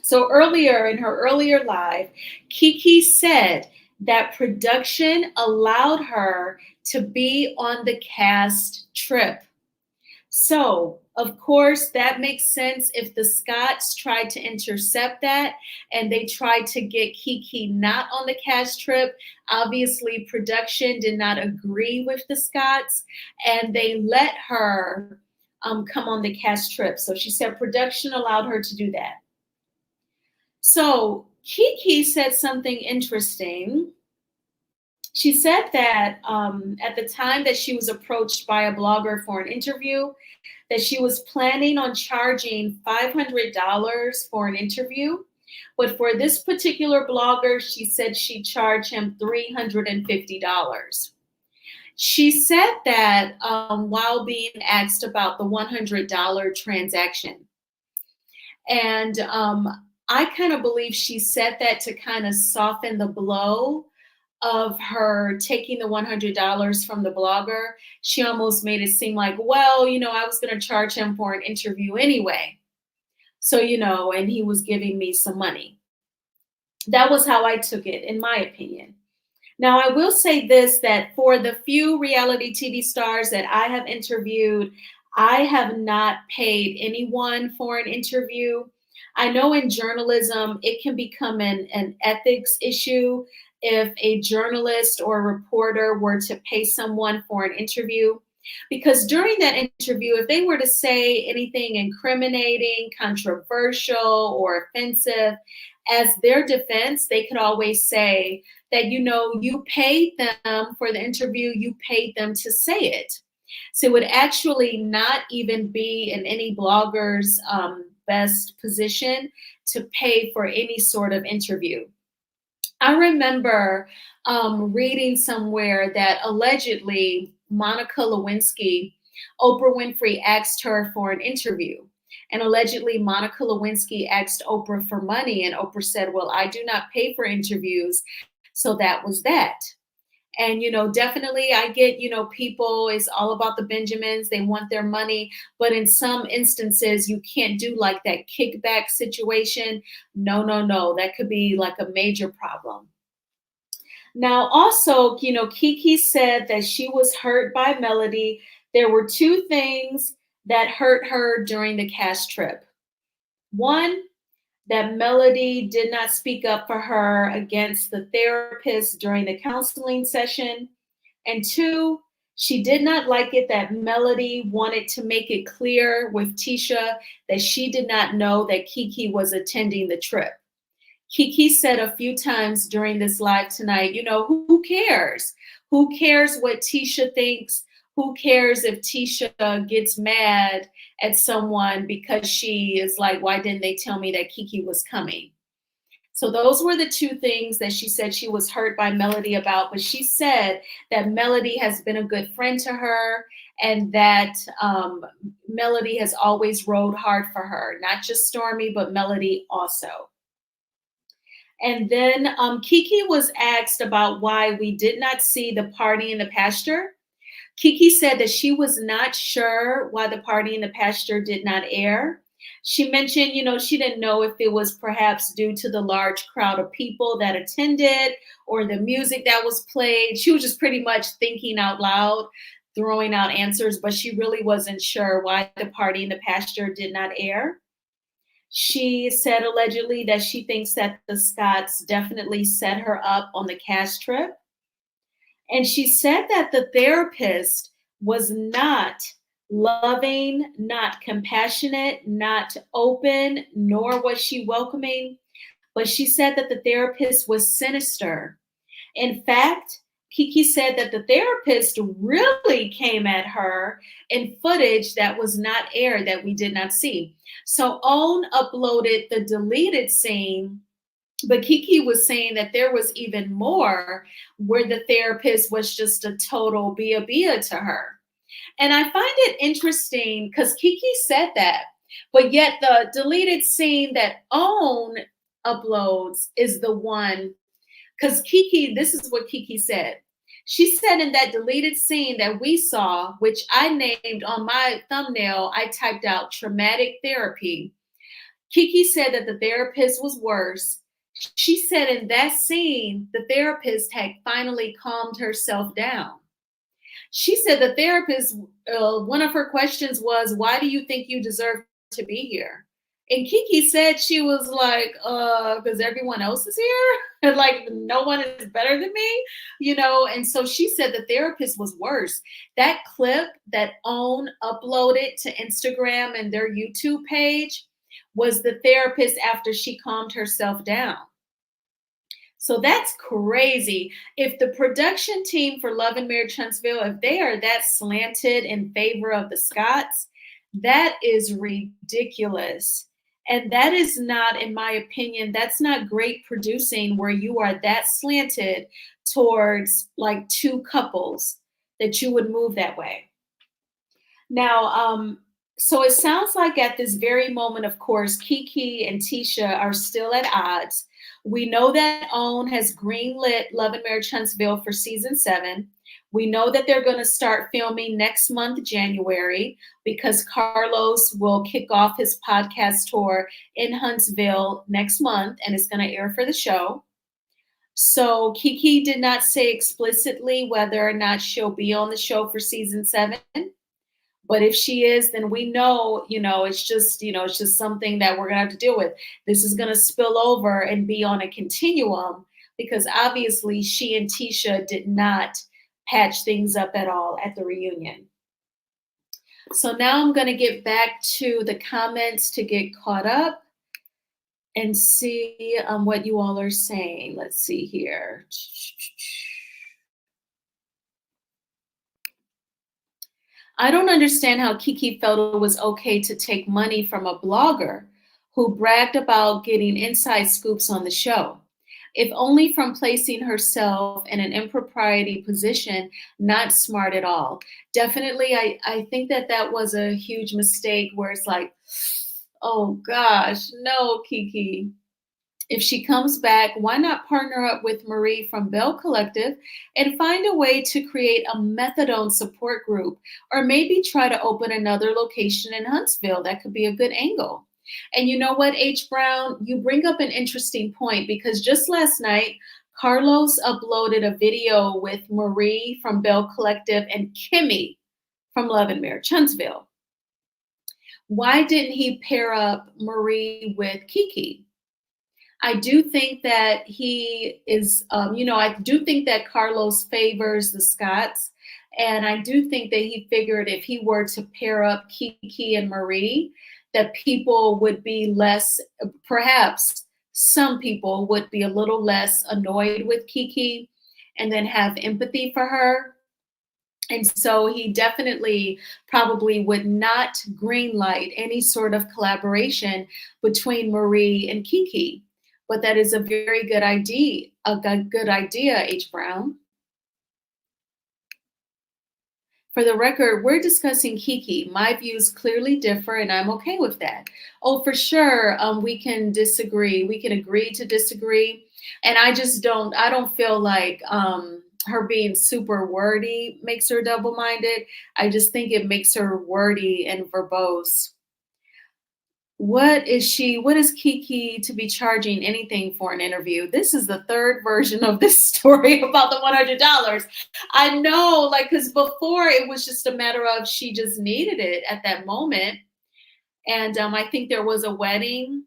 So earlier in her earlier live, Keke said that production allowed her to be on the cast trip. So, of course, that makes sense if the Scotts tried to intercept that and they tried to get Keke not on the cast trip. Obviously, production did not agree with the Scotts and they let her come on the cast trip. So she said production allowed her to do that. So Keke said something interesting. She said that at the time that she was approached by a blogger for an interview, that she was planning on charging $500 for an interview. But for this particular blogger, she said she'd charge him $350. She said that while being asked about the $100 transaction. And I kind of believe she said that to kind of soften the blow of her taking the $100 from the blogger. She almost made it seem like, well, I was going to charge him for an interview anyway. So, and he was giving me some money. That was how I took it, in my opinion. Now, I will say this, that for the few reality TV stars that I have interviewed, I have not paid anyone for an interview. I know in journalism, it can become an ethics issue if a journalist or a reporter were to pay someone for an interview. Because during that interview, if they were to say anything incriminating, controversial, or offensive, as their defense, they could always say that, you paid them for the interview, you paid them to say it. So it would actually not even be in any blogger's best position to pay for any sort of interview. I remember reading somewhere that allegedly Monica Lewinsky, Oprah Winfrey asked her for an interview. And allegedly Monica Lewinsky asked Oprah for money. And Oprah said, well, I do not pay for interviews. So that was that. And, definitely I get, people, it's all about the Benjamins. They want their money. But in some instances, you can't do like that kickback situation. No. That could be like a major problem. Now, also, Keke said that she was hurt by Melody. There were two things that hurt her during the cast trip. One, that Melody did not speak up for her against the therapist during the counseling session. And two, she did not like it that Melody wanted to make it clear with Tisha that she did not know that Keke was attending the trip. Keke said a few times during this live tonight, who cares? Who cares what Tisha thinks? Who cares if Tisha gets mad at someone because she is like, why didn't they tell me that Keke was coming? So those were the two things that she said she was hurt by Melody about. But she said that Melody has been a good friend to her, and that Melody has always rode hard for her, not just Stormy, but Melody also. And then Keke was asked about why we did not see the party in the pasture. Keke said that she was not sure why the party in the pasture did not air. She mentioned, she didn't know if it was perhaps due to the large crowd of people that attended or the music that was played. She was just pretty much thinking out loud, throwing out answers, but she really wasn't sure why the party in the pasture did not air. She said allegedly that she thinks that the Scotts definitely set her up on the cash trip. And she said that the therapist was not loving, not compassionate, not open, nor was she welcoming. But she said that the therapist was sinister. In fact, Keke said that the therapist really came at her in footage that was not aired, that we did not see. So OWN uploaded the deleted scene, but Keke was saying that there was even more where the therapist was just a total bia to her. And I find it interesting because Keke said that, but yet the deleted scene that OWN uploads is the one, because Keke, this is what Keke said. She said in that deleted scene that we saw, which I named on my thumbnail, I typed out traumatic therapy. Keke said that the therapist was worse. She said in that scene, the therapist had finally calmed herself down. She said the therapist, one of her questions was, why do you think you deserve to be here? And Keke said she was like, because everyone else is here. Like, no one is better than me, And so she said the therapist was worse. That clip that OWN uploaded to Instagram and their YouTube page was the therapist after she calmed herself down. So that's crazy. If the production team for Love and Marriage Huntsville, if they are that slanted in favor of the Scotts, that is ridiculous. And that is not, in my opinion, that's not great producing where you are that slanted towards like two couples that you would move that way. Now, so it sounds like at this very moment, of course, Keke and Tisha are still at odds. We know that OWN has greenlit Love and Marriage Huntsville for season 7. We know that they're going to start filming next month, January, because Carlos will kick off his podcast tour in Huntsville next month, and it's going to air for the show. So Keke did not say explicitly whether or not she'll be on the show for season 7. But if she is, then we know, it's just something that we're gonna have to deal with. This is gonna spill over and be on a continuum because obviously she and Tisha did not patch things up at all at the reunion. So now I'm gonna get back to the comments to get caught up and see what you all are saying. Let's see here. I don't understand how Keke felt it was okay to take money from a blogger who bragged about getting inside scoops on the show. If only from placing herself in an impropriety position, not smart at all. Definitely, I think that was a huge mistake where it's like, oh gosh, no, Keke. If she comes back, why not partner up with Marie from Bell Collective and find a way to create a methadone support group, or maybe try to open another location in Huntsville? That could be a good angle. And you know what, H. Brown, you bring up an interesting point because just last night, Carlos uploaded a video with Marie from Bell Collective and Kimmy from Love and Marriage Huntsville. Why didn't he pair up Marie with Keke? I do think that he is, I do think that Carlos favors the Scotts. And I do think that he figured if he were to pair up Keke and Marie, that people would be less, perhaps some people would be a little less annoyed with Keke and then have empathy for her. And so he definitely probably would not greenlight any sort of collaboration between Marie and Keke. But that is a very good idea, H. Brown. For the record, we're discussing Keke. My views clearly differ, and I'm okay with that. Oh, for sure, we can disagree. We can agree to disagree. And I don't feel like her being super wordy makes her double-minded. I just think it makes her wordy and verbose. What is Keke to be charging anything for an interview? This is the third version of this story about the $100. I know, like, because before it was just a matter of she just needed it at that moment. And I think there was a wedding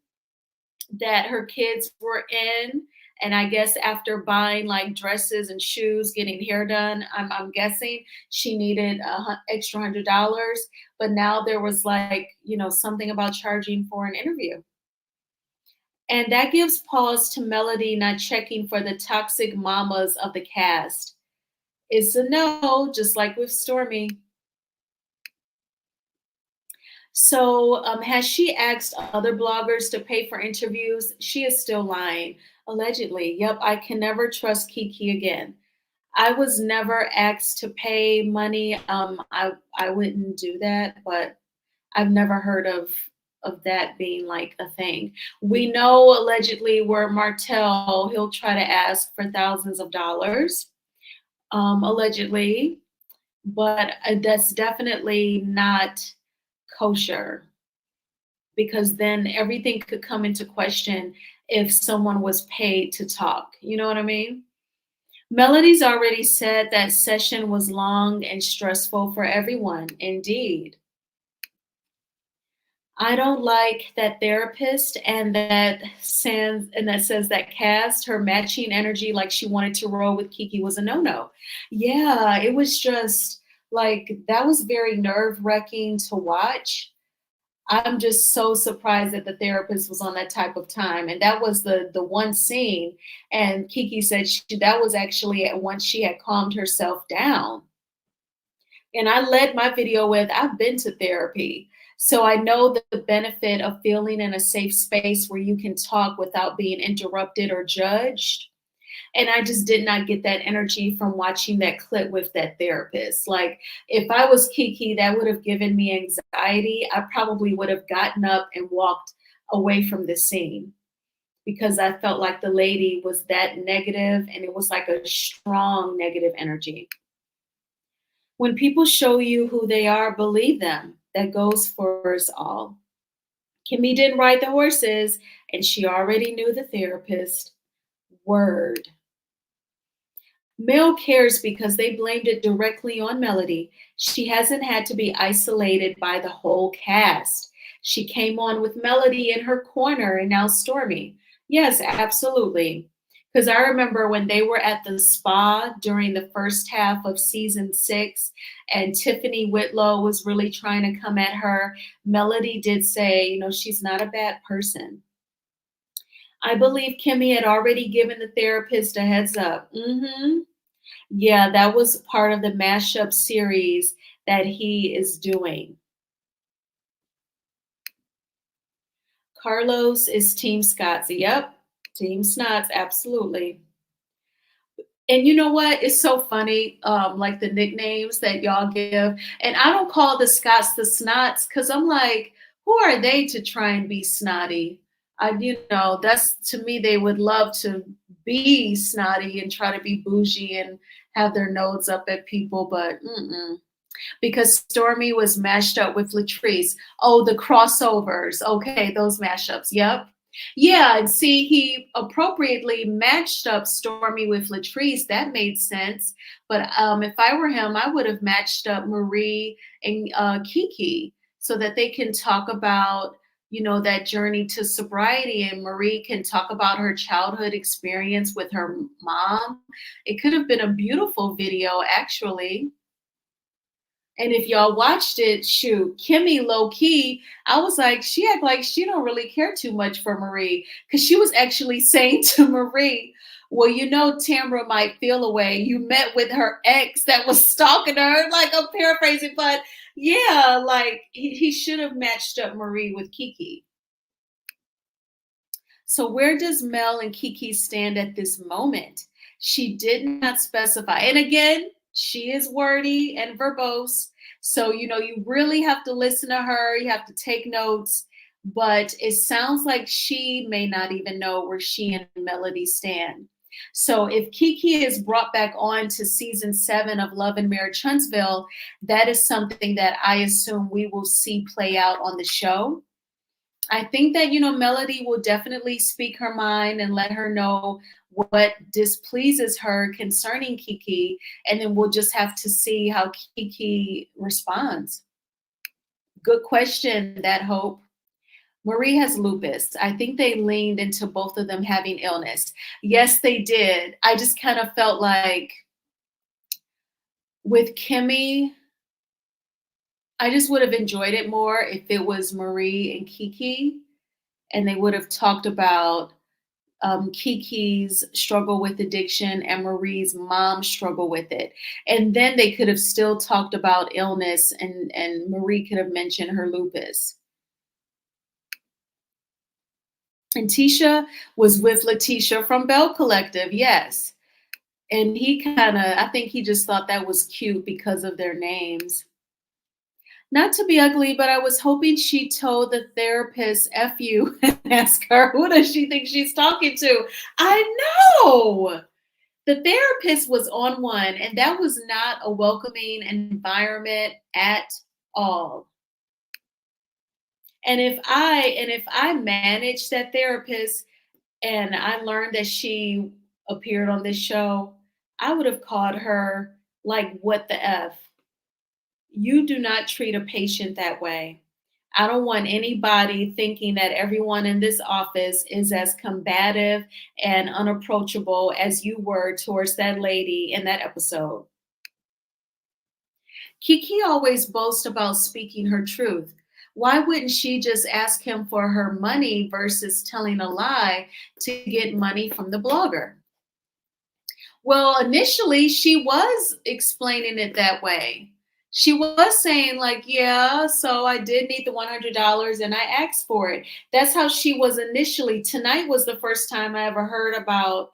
that her kids were in. And I guess after buying like dresses and shoes, getting hair done, I'm guessing she needed extra $100. But now there was like, something about charging for an interview. And that gives pause to Melody not checking for the toxic mamas of the cast. It's a no, just like with Stormy. So, has she asked other bloggers to pay for interviews? She is still lying. Allegedly. Yep, I can never trust Keke again. I was never asked to pay money. I wouldn't do that, but I've never heard of that being like a thing. We know allegedly where Martell, he'll try to ask for thousands of dollars, allegedly, but that's definitely not kosher, because then everything could come into question if someone was paid to talk. You know what I mean? Melody's already said that session was long and stressful for everyone. Indeed. I don't like that therapist and that says that cast her matching energy like she wanted to roll with Keke was a no-no. Yeah, it was just like that was very nerve-wracking to watch. I'm just so surprised that the therapist was on that type of time. And that was the one scene. And Keke said that was actually at once she had calmed herself down. And I led my video with, I've been to therapy. So I know the benefit of feeling in a safe space where you can talk without being interrupted or judged. And I just did not get that energy from watching that clip with that therapist. Like, if I was Keke, that would have given me anxiety. I probably would have gotten up and walked away from the scene, because I felt like the lady was that negative, and it was like a strong negative energy. When people show you who they are, believe them. That goes for us all. Kimmy didn't ride the horses, and she already knew the therapist. Word. Mel cares because they blamed it directly on Melody. She hasn't had to be isolated by the whole cast. She came on with Melody in her corner, and now Stormy. Yes, absolutely. Because I remember when they were at the spa during the first half of season 6, and Tiffany Whitlow was really trying to come at her, Melody did say, she's not a bad person. I believe Kimmy had already given the therapist a heads up. Yeah, that was part of the mashup series that he is doing. Carlos is Team Scots. Yep, Team Snots, absolutely. And you know what? It's so funny, like the nicknames that y'all give. And I don't call the Scots the Snots because I'm like, who are they to try and be snotty? That's, to me, they would love to be snotty and try to be bougie and have their nose up at people, but because Stormy was mashed up with Latrice. Oh, the crossovers. Okay, those mashups. Yep. Yeah, and see, he appropriately matched up Stormy with Latrice. That made sense. But if I were him, I would have matched up Marie and Keke so that they can talk about, that journey to sobriety, and Marie can talk about her childhood experience with her mom. It could have been a beautiful video, actually. And if y'all watched it, shoot, Kimmy low key, I was like, she act like she don't really care too much for Marie, because she was actually saying to Marie, well, Tamra might feel a way. You met with her ex that was stalking her. Like, I'm paraphrasing, but yeah, like he should have matched up Marie with Keke. So where does Mel and Keke stand at this moment? She did not specify. And again, she is wordy and verbose. So, you really have to listen to her. You have to take notes. But it sounds like she may not even know where she and Melody stand. So if Keke is brought back on to season 7 of Love and Marriage Huntsville, that is something that I assume we will see play out on the show. I think that, Melody will definitely speak her mind and let her know what displeases her concerning Keke. And then we'll just have to see how Keke responds. Good question, that Hope. Marie has lupus. I think they leaned into both of them having illness. Yes, they did. I just kind of felt like with Kimmy, I just would have enjoyed it more if it was Marie and Keke, and they would have talked about Kiki's struggle with addiction and Marie's mom's struggle with it. And then they could have still talked about illness, and Marie could have mentioned her lupus. And Tisha was with Letitia from Bell Collective, yes. And I think he just thought that was cute because of their names. Not to be ugly, but I was hoping she told the therapist F you and ask her, who does she think she's talking to? I know. The therapist was on one, and that was not a welcoming environment at all. And if I managed that therapist and I learned that she appeared on this show, I would have called her like, what the F? You do not treat a patient that way. I don't want anybody thinking that everyone in this office is as combative and unapproachable as you were towards that lady in that episode. Keke always boasts about speaking her truth. Why wouldn't she just ask him for her money versus telling a lie to get money from the blogger? Well, initially she was explaining it that way. She was saying like, yeah, so I did need the $100 and I asked for it. That's how she was initially. Tonight was the first time I ever heard about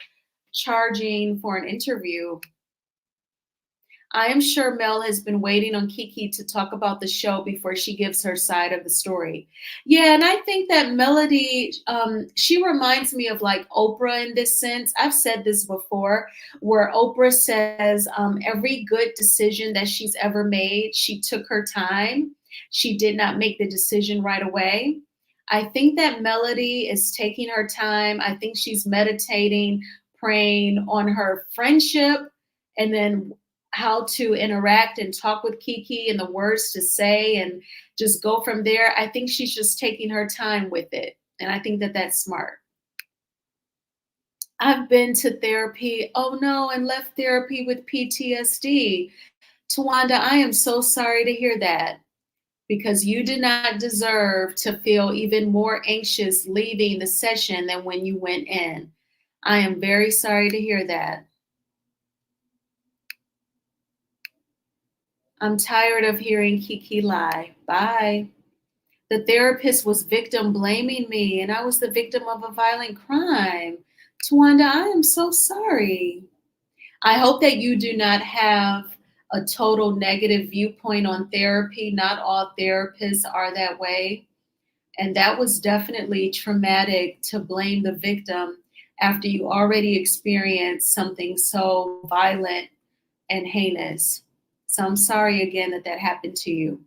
charging for an interview. I am sure Mel has been waiting on Keke to talk about the show before she gives her side of the story. Yeah, and I think that Melody, she reminds me of like Oprah in this sense. I've said this before, where Oprah says every good decision that she's ever made, she took her time. She did not make the decision right away. I think that Melody is taking her time. I think she's meditating, praying on her friendship, and then how to interact and talk with Keke and the words to say and just go from there. I think she's just taking her time with it. And I think that that's smart. I've been to therapy, oh no, and left therapy with PTSD. Tawanda, I am so sorry to hear that, because you did not deserve to feel even more anxious leaving the session than when you went in. I am very sorry to hear that. I'm tired of hearing Keke lie. Bye. The therapist was victim blaming me, and I was the victim of a violent crime. Tawanda, I am so sorry. I hope that you do not have a total negative viewpoint on therapy. Not all therapists are that way. And that was definitely traumatic to blame the victim after you already experienced something so violent and heinous. So I'm sorry again that that happened to you.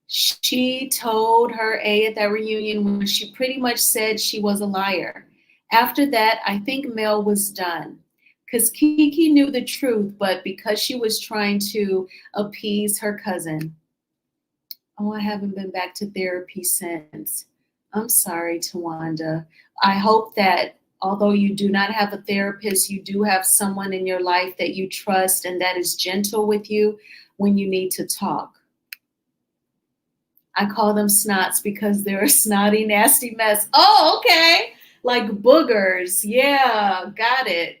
She told her A at that reunion when she pretty much said she was a liar. After that, I think Mel was done, because Keke knew the truth, but because she was trying to appease her cousin. Oh, I haven't been back to therapy since. I'm sorry, Tawanda. I hope that although you do not have a therapist, you do have someone in your life that you trust and that is gentle with you when you need to talk. I call them snots because they're a snotty, nasty mess. Oh, okay. Like boogers. Yeah, got it.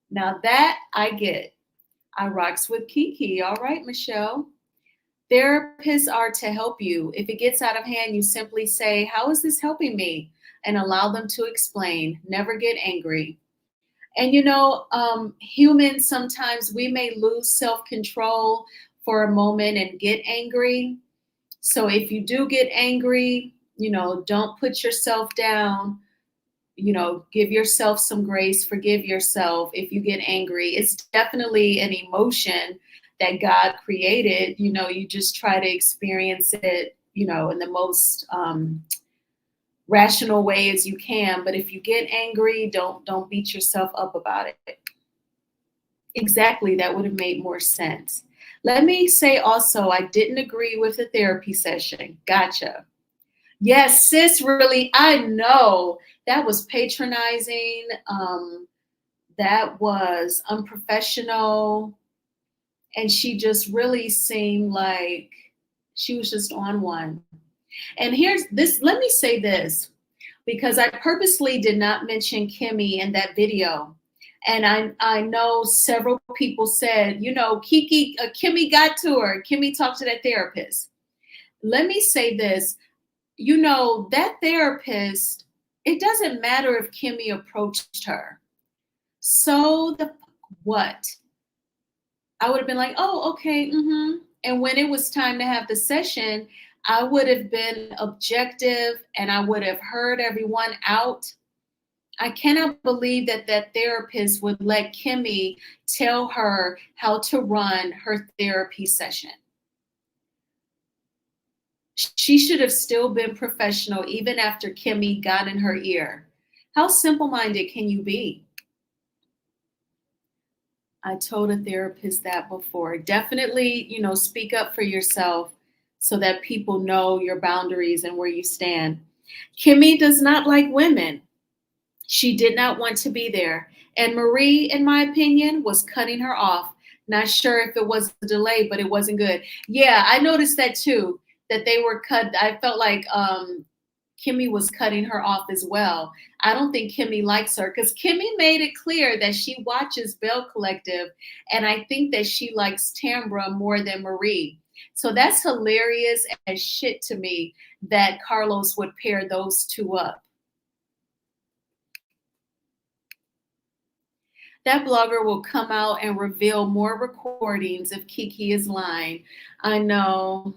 Now that I get. I rocks with Keke. All right, Michelle. Therapists are to help you. If it gets out of hand, you simply say, how is this helping me? And allow them to explain. Never get angry. And humans, sometimes we may lose self-control for a moment and get angry. So if you do get angry, don't put yourself down. Give yourself some grace, forgive yourself if you get angry. It's definitely an emotion that God created. You just try to experience it, in the most rational way as you can. But if you get angry, don't beat yourself up about it. Exactly, that would have made more sense. Let me say also, I didn't agree with the therapy session. Gotcha. Yes, sis, really, I know that was patronizing. That was unprofessional. And she just really seemed like she was just on one. And here's this, let me say this, because I purposely did not mention Kimmy in that video. And I know several people said, Kimmy got to her. Kimmy talked to that therapist. Let me say this, that therapist, it doesn't matter if Kimmy approached her. So what? I would have been like, oh, okay. And when it was time to have the session, I would have been objective and I would have heard everyone out. I cannot believe that therapist would let Kimmy tell her how to run her therapy session. She should have still been professional even after Kimmy got in her ear. How simple-minded can you be? I told a therapist that before. Definitely, speak up for yourself so that people know your boundaries and where you stand. Kimmy does not like women. She did not want to be there. And Marie, in my opinion, was cutting her off. Not sure if it was a delay, but it wasn't good. Yeah, I noticed that too, that they were cut. I felt like Kimmy was cutting her off as well. I don't think Kimmy likes her because Kimmy made it clear that she watches Bell Collective, and I think that she likes Tambra more than Marie. So that's hilarious as shit to me that Carlos would pair those two up. That blogger will come out and reveal more recordings if Keke is lying. I know.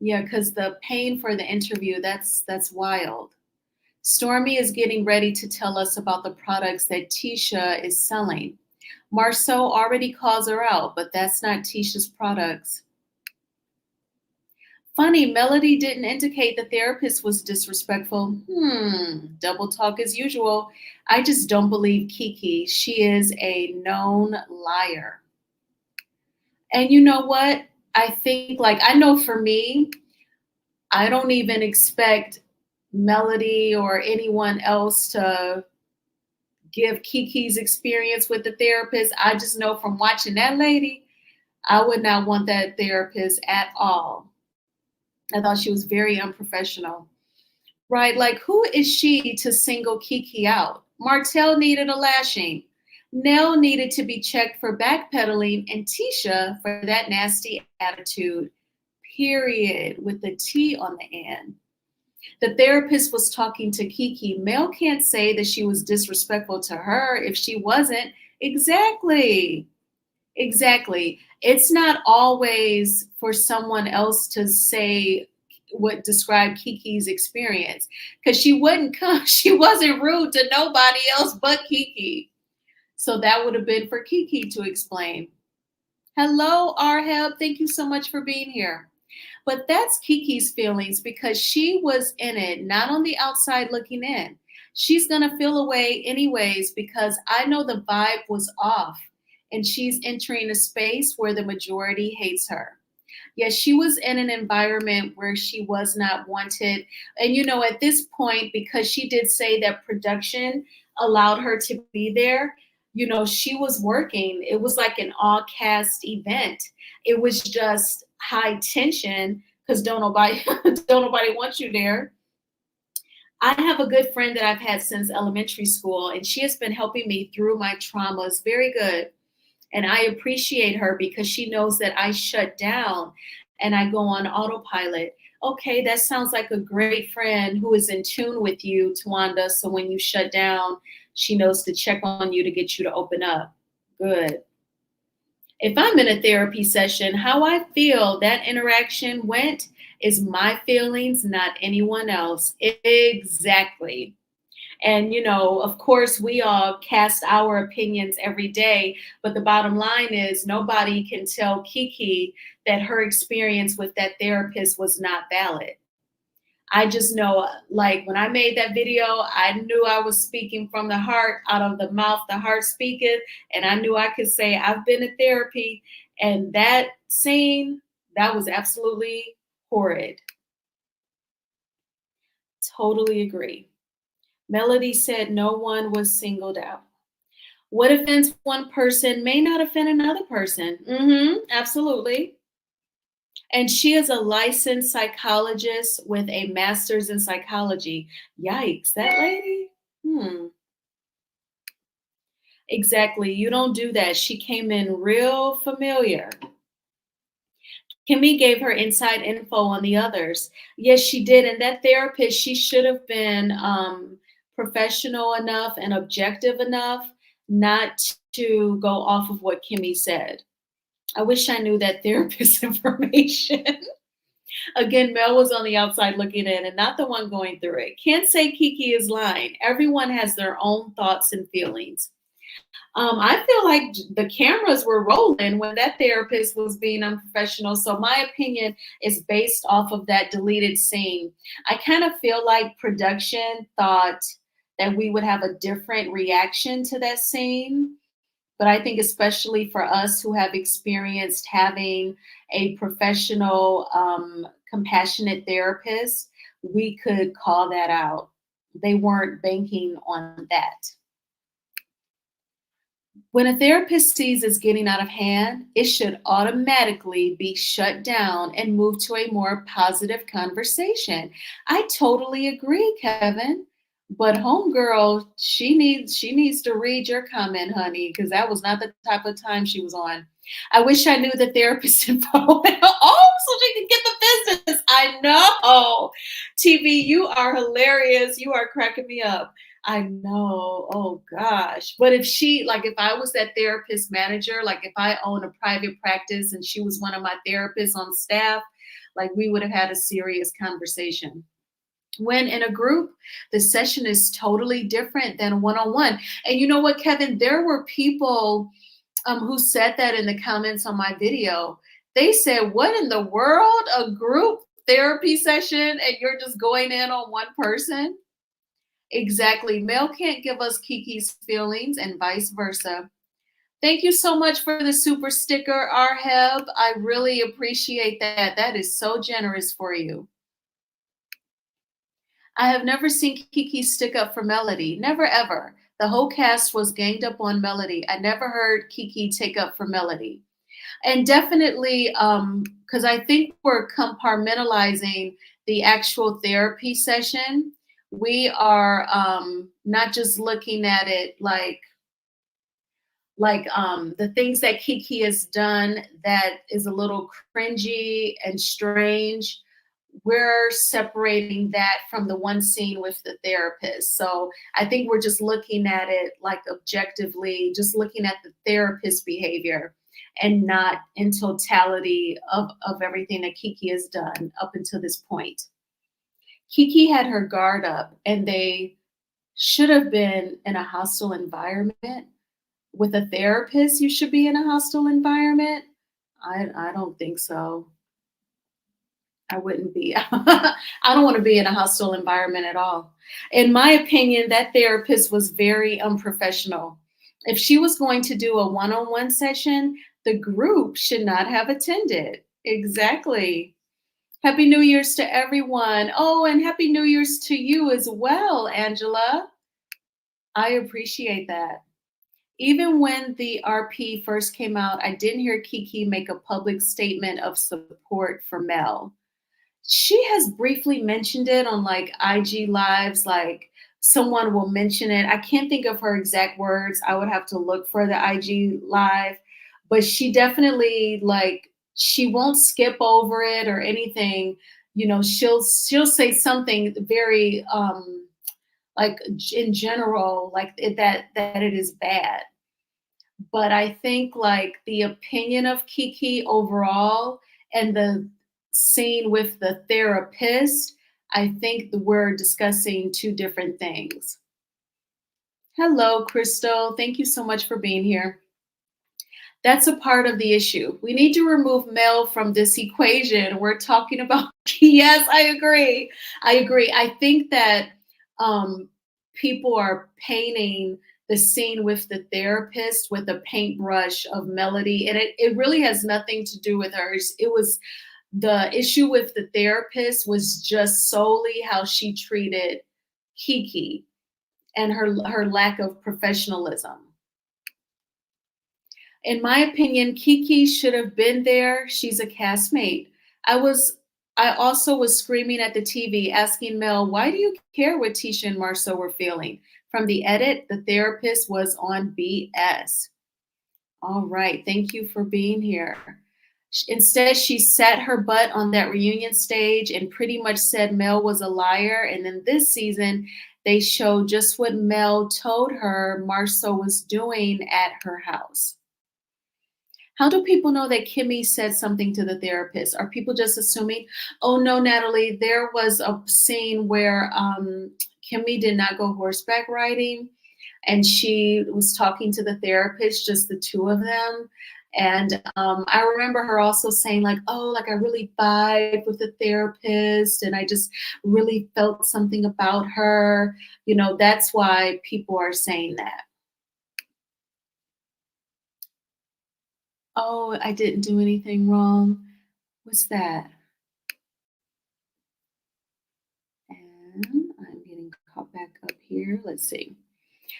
Yeah, because the pain for the interview, that's wild. Stormy is getting ready to tell us about the products that Tisha is selling. Marceau already calls her out, but that's not Tisha's products. Funny, Melody didn't indicate the therapist was disrespectful. Double talk as usual. I just don't believe Keke. She is a known liar. And you know what? I think, I know for me, I don't even expect Melody or anyone else to give Keke's experience with the therapist. I just know from watching that lady, I would not want that therapist at all. I thought she was very unprofessional. Right? Like, who is she to single Keke out? Martell needed a lashing. Nell needed to be checked for backpedaling, and Tisha for that nasty attitude. Period. With the T on the end. The therapist was talking to Keke. Mel can't say that she was disrespectful to her if she wasn't. Exactly. It's not always for someone else to say what described Keke's experience, because she wasn't rude to nobody else but Keke. So that would have been for Keke to explain. Hello, Arheb. Thank you so much for being here. But that's Keke's feelings because she was in it, not on the outside looking in. She's going to feel away anyways because I know the vibe was off and she's entering a space where the majority hates her. Yes, she was in an environment where she was not wanted. And, at this point, because she did say that production allowed her to be there, she was working. It was like an all-cast event. It was just high tension because don't nobody want you there. I have a good friend that I've had since elementary school, and she has been helping me through my traumas. Very good. And I appreciate her because she knows that I shut down. and I go on autopilot. Okay, that sounds like a great friend who is in tune with you, Tawanda. So when you shut down, she knows to check on you to get you to open up. Good. If I'm in a therapy session, how I feel that interaction went is my feelings, not anyone else. Exactly. And, of course, we all cast our opinions every day. But the bottom line is nobody can tell Keke that her experience with that therapist was not valid. I just know, like, when I made that video, I knew I was speaking from the heart, out of the mouth, the heart speaketh. And I knew I could say, I've been in therapy. And that scene, that was absolutely horrid. Totally agree. Melody said no one was singled out. What offends one person may not offend another person. Absolutely. And she is a licensed psychologist with a master's in psychology. Yikes, that lady? Exactly. You don't do that. She came in real familiar. Kimmy gave her inside info on the others. Yes, she did. And that therapist, she should have been professional enough and objective enough not to go off of what Kimmy said. I wish I knew that therapist information. Again, Mel was on the outside looking in and not the one going through it. Can't say Keke is lying. Everyone has their own thoughts and feelings. I feel like the cameras were rolling when that therapist was being unprofessional. So my opinion is based off of that deleted scene. I kind of feel like production thought that we would have a different reaction to that scene. But I think especially for us who have experienced having a professional, compassionate therapist, we could call that out. They weren't banking on that. When a therapist sees it's getting out of hand, it should automatically be shut down and move to a more positive conversation. I totally agree, Kevin. But homegirl, she needs to read your comment, honey, because that was not the type of time she was on. I wish I knew the therapist info. Oh, so she could get the business. I know. TV, you are hilarious. You are cracking me up. I know. Oh gosh. But if I was that therapist manager, like if I own a private practice and she was one of my therapists on staff, like we would have had a serious conversation. When in a group, the session is totally different than one-on-one. And you know what, Kevin? There were people who said that in the comments on my video. They said, what in the world? A group therapy session and you're just going in on one person? Exactly. Mel can't give us Keke's feelings and vice versa. Thank you so much for the super sticker, Arheb. I really appreciate that. That is so generous for you. I have never seen Keke stick up for Melody. Never, ever. The whole cast was ganged up on Melody. I never heard Keke take up for Melody. And definitely, because I think we're compartmentalizing the actual therapy session. We are not just looking at it like the things that Keke has done that is a little cringy and strange. We're separating that from the one scene with the therapist. So I think we're just looking at it like objectively, just looking at the therapist behavior and not in totality of everything that Keke has done up until this point. Keke had her guard up and they should have been in a hostile environment. With a therapist, you should be in a hostile environment. I don't think so. I wouldn't be. I don't want to be in a hostile environment at all. In my opinion, that therapist was very unprofessional. If she was going to do a one-on-one session, the group should not have attended. Exactly. Happy New Year's to everyone. Oh, and Happy New Year's to you as well, Angela. I appreciate that. Even when the RP first came out, I didn't hear Keke make a public statement of support for Mel. She has briefly mentioned it on like IG lives, like someone will mention it. I can't think of her exact words. I would have to look for the IG live, but she definitely like she won't skip over it or anything. You know, she'll say something very like in general, like that it is bad. But I think like the opinion of Keke overall and the scene with the therapist, I think we're discussing two different things. Hello, Crystal. Thank you so much for being here. That's a part of the issue. We need to remove Mel from this equation. We're talking about, yes, I agree. I agree. I think that um, people are painting the scene with the therapist with a paintbrush of Melody, and it really has nothing to do with hers. It was the issue with the therapist was just solely how she treated Keke and her lack of professionalism. In my opinion, Keke should have been there. She's a castmate. I also was screaming at the TV asking Mel, why do you care what Tisha and Marceau were feeling? From the edit, the therapist was on BS. All right, thank you for being here. Instead, she sat her butt on that reunion stage and pretty much said Mel was a liar. And then this season, they showed just what Mel told her Marceau was doing at her house. How do people know that Kimmy said something to the therapist? Are people just assuming? Oh no, Natalie, there was a scene where Kimmy did not go horseback riding and she was talking to the therapist, just the two of them. And I remember her also saying like, oh, like I really vibe with the therapist and I just really felt something about her. You know, that's why people are saying that. Oh, I didn't do anything wrong. What's that? And I'm getting caught back up here. Let's see.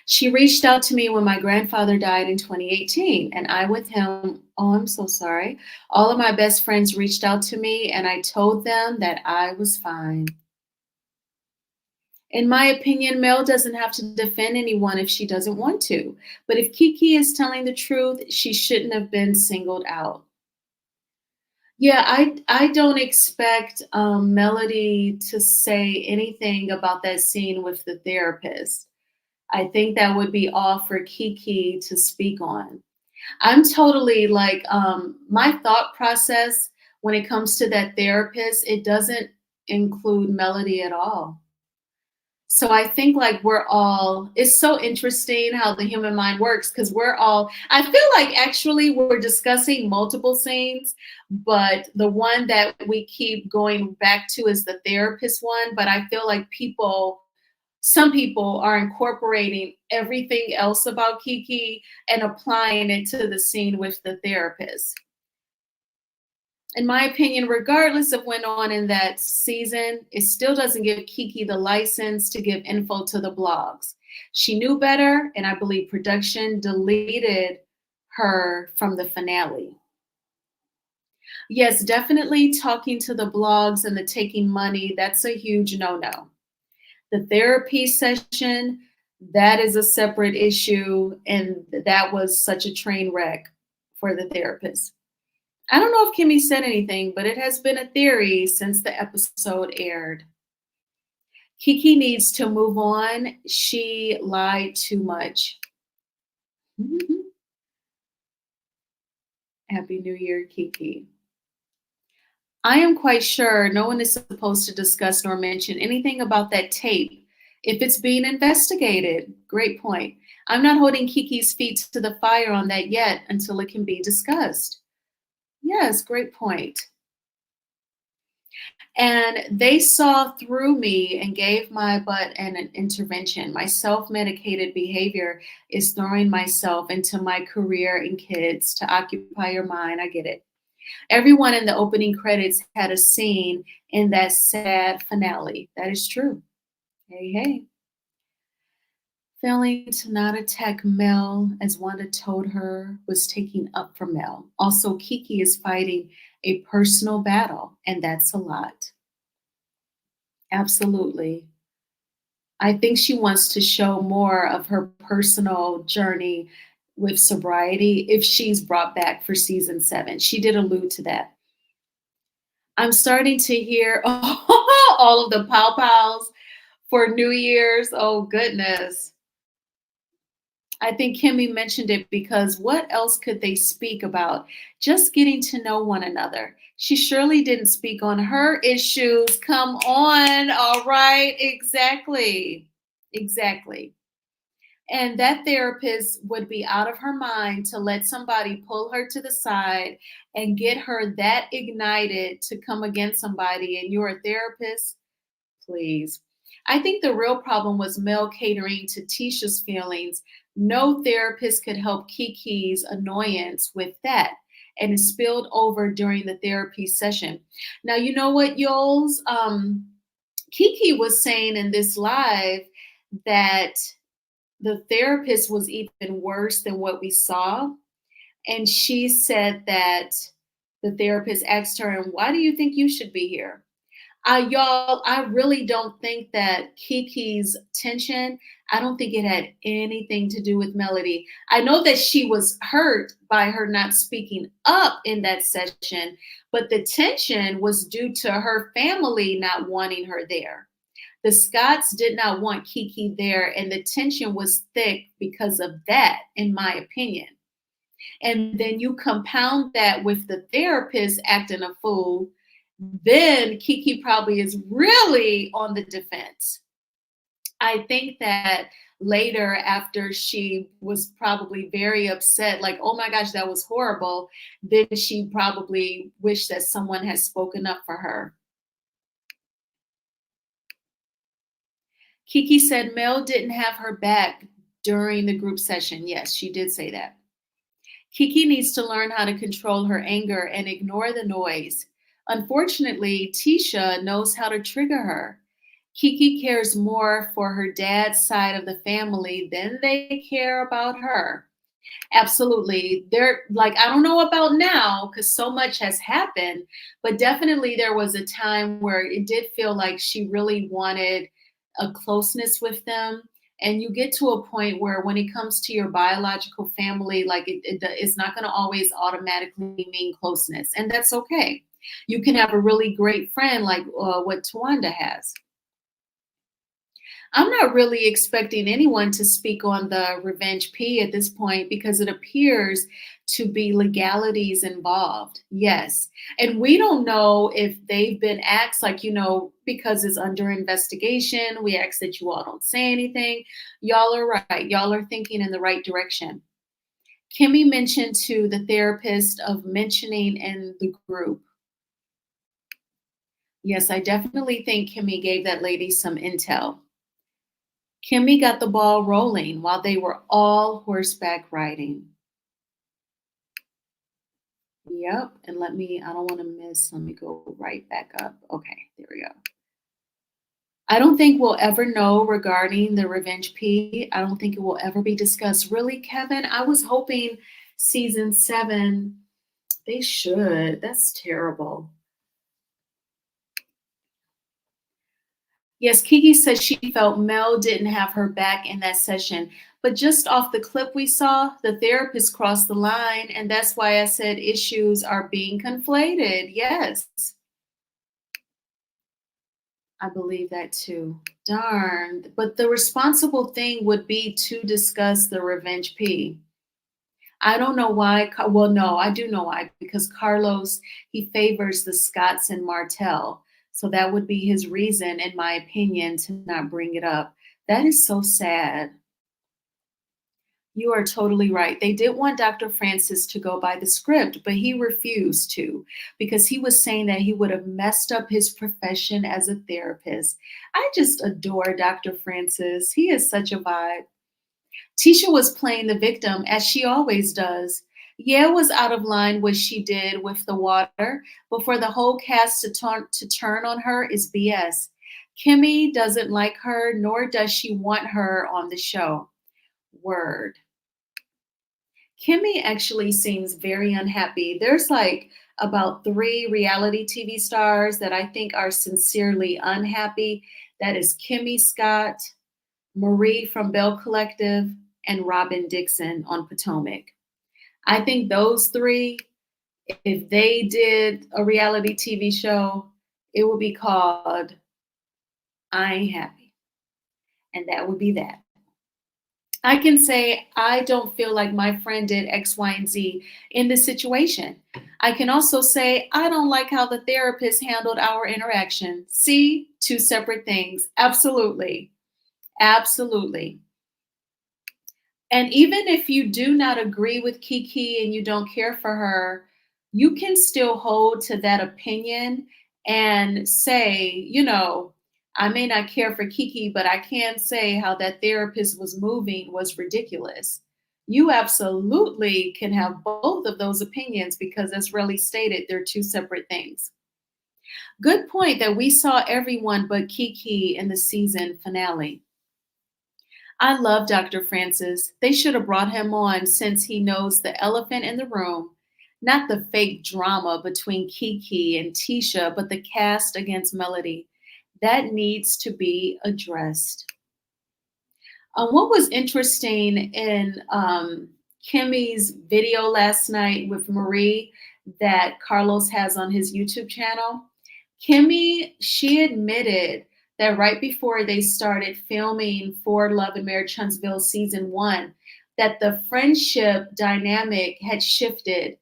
She reached out to me when my grandfather died in 2018, and I with him. Oh, I'm so sorry. All of my best friends reached out to me, and I told them that I was fine. In my opinion, Mel doesn't have to defend anyone if she doesn't want to. But if Keke is telling the truth, she shouldn't have been singled out. Yeah, I don't expect Melody to say anything about that scene with the therapist. I think that would be all for Keke to speak on. I'm totally like my thought process when it comes to that therapist, it doesn't include Melody at all. So I think like we're all, it's so interesting how the human mind works because we're all, I feel like actually we're discussing multiple scenes, but the one that we keep going back to is the therapist one. But I feel like some people are incorporating everything else about Keke and applying it to the scene with the therapist. In my opinion, regardless of what went on in that season, it still doesn't give Keke the license to give info to the blogs. She knew better, and I believe production deleted her from the finale. Yes, definitely talking to the blogs and the taking money, that's a huge no-no. The therapy session, that is a separate issue, and that was such a train wreck for the therapist. I don't know if Kimmy said anything, but it has been a theory since the episode aired. Keke needs to move on. She lied too much. Happy New Year, Keke. I am quite sure no one is supposed to discuss nor mention anything about that tape if it's being investigated. Great point. I'm not holding Keke's feet to the fire on that yet until it can be discussed. Yes, great point. And they saw through me and gave my butt an intervention. My self-medicated behavior is throwing myself into my career and kids to occupy your mind. I get it. Everyone in the opening credits had a scene in that sad finale. That is true. Hey, hey. Failing to not attack Mel as Wanda told her was taking up for Mel. Also, Keke is fighting a personal battle, and that's a lot. Absolutely. I think she wants to show more of her personal journey with sobriety if she's brought back for season 7. She did allude to that. I'm starting to hear all of the pow pows for New Year's. Oh, goodness. I think Kimmy mentioned it because what else could they speak about? Just getting to know one another. She surely didn't speak on her issues. Come on. All right. Exactly. Exactly. And that therapist would be out of her mind to let somebody pull her to the side and get her that ignited to come against somebody. And you're a therapist? Please. I think the real problem was Mel catering to Tisha's feelings. No therapist could help Keke's annoyance with that. And it spilled over during the therapy session. Now, you know what, Yoles? Keke was saying in this live that the therapist was even worse than what we saw. And she said that the therapist asked her, "And why do you think you should be here?" Y'all, I really don't think that Keke's tension, I don't think it had anything to do with Melody. I know that she was hurt by her not speaking up in that session, but the tension was due to her family not wanting her there. The Scotts did not want Keke there, and the tension was thick because of that, in my opinion. And then you compound that with the therapist acting a fool, then Keke probably is really on the defense. I think that later, after she was probably very upset, like, oh my gosh, that was horrible, then she probably wished that someone had spoken up for her. Keke said Mel didn't have her back during the group session. Yes, she did say that. Keke needs to learn how to control her anger and ignore the noise. Unfortunately, Tisha knows how to trigger her. Keke cares more for her dad's side of the family than they care about her. Absolutely. They're like, I don't know about now because so much has happened, but definitely there was a time where it did feel like she really wanted a closeness with them. And you get to a point where when it comes to your biological family, like it's not going to always automatically mean closeness. And that's okay. You can have a really great friend like what Tawanda has. I'm not really expecting anyone to speak on the Revenge P at this point because it appears to be legalities involved. Yes. And we don't know if they've been asked, like, because it's under investigation, we ask that you all don't say anything. Y'all are right. Y'all are thinking in the right direction. Kimmy mentioned to the therapist of mentioning in the group. Yes, I definitely think Kimmy gave that lady some intel. Kimmy got the ball rolling while they were all horseback riding. Yep, and I don't want to miss, let me go right back up. Okay, there we go. I don't think we'll ever know regarding the Revenge P. I don't think it will ever be discussed. Really, Kevin? I was hoping season 7, they should. That's terrible. Yes, Keke said she felt Mel didn't have her back in that session. But just off the clip we saw, the therapist crossed the line, and that's why I said issues are being conflated. Yes. I believe that too. Darn. But the responsible thing would be to discuss the Revenge P. I don't know why. Well, no, I do know why. Because Carlos, he favors the Scotts and Martell. So that would be his reason, in my opinion, to not bring it up. That is so sad. You are totally right. They did want Dr. Francis to go by the script, but he refused to because he was saying that he would have messed up his profession as a therapist. I just adore Dr. Francis. He is such a vibe. Tisha was playing the victim as she always does. Yeah, it was out of line what she did with the water, but for the whole cast to turn on her is BS. Kimmy doesn't like her, nor does she want her on the show. Word. Kimmy actually seems very unhappy. There's like about 3 reality TV stars that I think are sincerely unhappy. That is Kimmy Scott, Marie from Bell Collective, and Robin Dixon on Potomac. I think those three, if they did a reality TV show, it would be called I Ain't Happy. And that would be that. I can say, I don't feel like my friend did X, Y, and Z in this situation. I can also say, I don't like how the therapist handled our interaction. See, two separate things. Absolutely. Absolutely. And even if you do not agree with Keke and you don't care for her, you can still hold to that opinion and say, I may not care for Keke, but I can say how that therapist was moving was ridiculous. You absolutely can have both of those opinions because, as really stated, they're two separate things. Good point that we saw everyone but Keke in the season finale. I love Dr. Francis. They should have brought him on since he knows the elephant in the room, not the fake drama between Keke and Tisha, but the cast against Melody. That needs to be addressed. What was interesting in Kimmy's video last night with Marie that Carlos has on his YouTube channel, she admitted that right before they started filming For Love and Marriage Huntsville season 1, that the friendship dynamic had shifted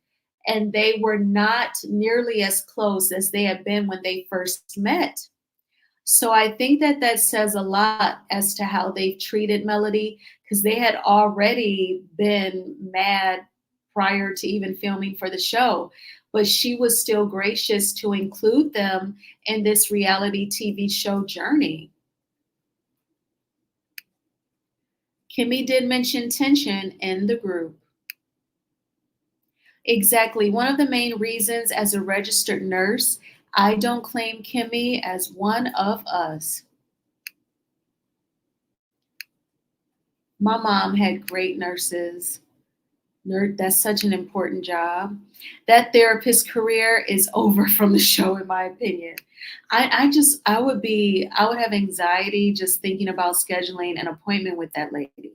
and they were not nearly as close as they had been when they first met. So I think that that says a lot as to how they've treated Melody, because they had already been mad prior to even filming for the show. But she was still gracious to include them in this reality TV show journey. Kimmy did mention tension in the group. Exactly. One of the main reasons, as a registered nurse, I don't claim Kimmy as one of us. My mom had great nurses. That's such an important job. That therapist career is over from the show, in my opinion. I would have anxiety just thinking about scheduling an appointment with that lady.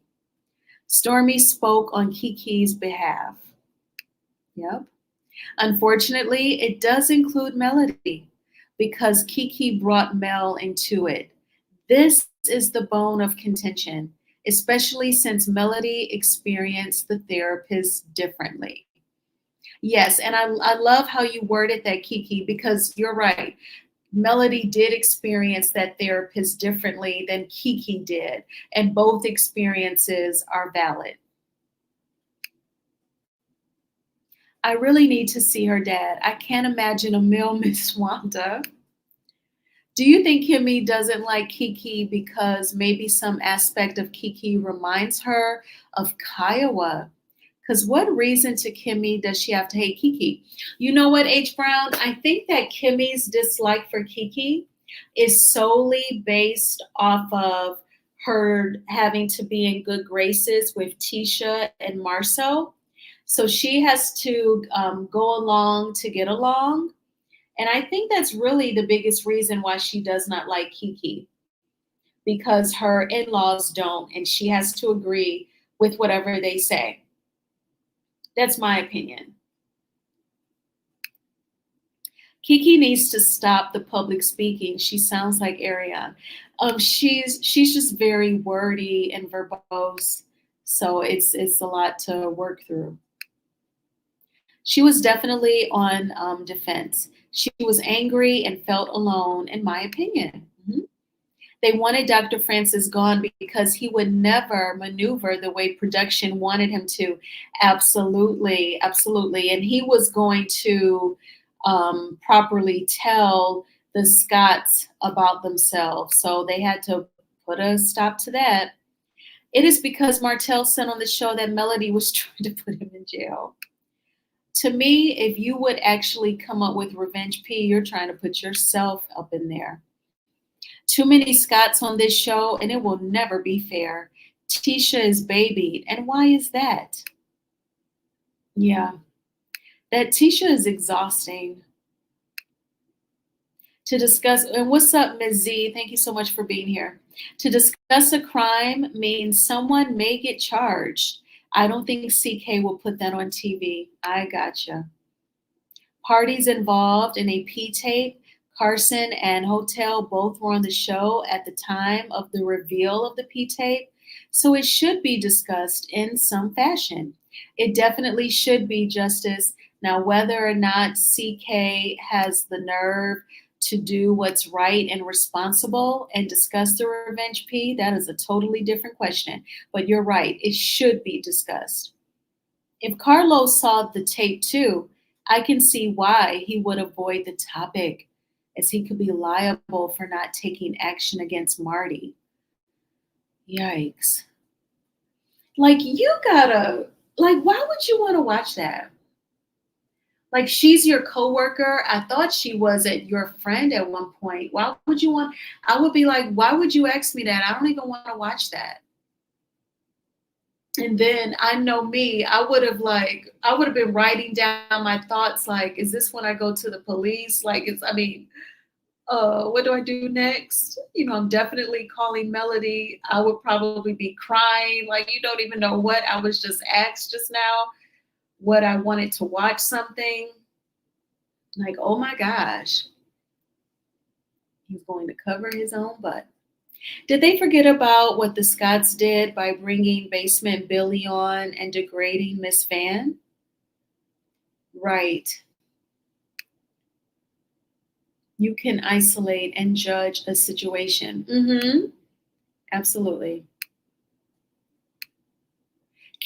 Stormy spoke on Keke's behalf. Yep. Unfortunately, it does include Melody because Keke brought Mel into it. This is the bone of contention, especially since Melody experienced the therapist differently. Yes, and I love how you worded that, Keke, because you're right. Melody did experience that therapist differently than Keke did, and both experiences are valid. I really need to see her dad. I can't imagine a meal Miss Wanda. Do you think Kimmy doesn't like Keke because maybe some aspect of Keke reminds her of Kiowa? Because what reason to Kimmy does she have to hate Keke? You know what, H. Brown? I think that Kimmy's dislike for Keke is solely based off of her having to be in good graces with Tisha and Marcel. So she has to go along to get along. And I think that's really the biggest reason why she does not like Keke, because her in-laws don't, and she has to agree with whatever they say. That's my opinion. Keke needs to stop the public speaking. She sounds like Ariane. She's just very wordy and verbose, so it's a lot to work through. She was definitely on defense. She was angry and felt alone, in my opinion. They wanted Dr. Francis gone because he would never maneuver the way production wanted him to. Absolutely, absolutely. And he was going to properly tell the Scotts about themselves. So they had to put a stop to that. It is because Martell said on the show that Melody was trying to put him in jail. To me, if you would actually come up with Revenge P, you're trying to put yourself up in there. Too many Scotts on this show, and it will never be fair. Tisha is babied, and why is that? Yeah, that Tisha is exhausting. To discuss, and what's up, Ms. Z? Thank you so much for being here. To discuss a crime means someone may get charged. I don't think CK will put that on TV. I gotcha. Parties involved in a P tape. Carson and Hotel both were on the show at the time of the reveal of the P tape, so it should be discussed in some fashion. It definitely should be, Justice. Now, whether or not CK has the nerve to do what's right and responsible and discuss the Revenge P, that is a totally different question. But you're right, it should be discussed. If Carlos saw the tape too, I can see why he would avoid the topic, as he could be liable for not taking action against Marty. Yikes. Like, you gotta, like, why would you want to watch that? Like, she's your coworker. I thought she wasn't your friend at one point. Why would you want, I would be like, why would you ask me that? I don't even want to watch that. And then I know me, I would have been writing down my thoughts like, is this when I go to the police? Like, what do I do next? You know, I'm definitely calling Melody. I would probably be crying. Like, you don't even know what I was just asked just now, what I wanted to watch something. Like, oh my gosh, he's going to cover his own butt. Did they forget about what the Scotts did by bringing Basement Billy on and degrading Miss Fan? Right. You can isolate and judge a situation. Absolutely.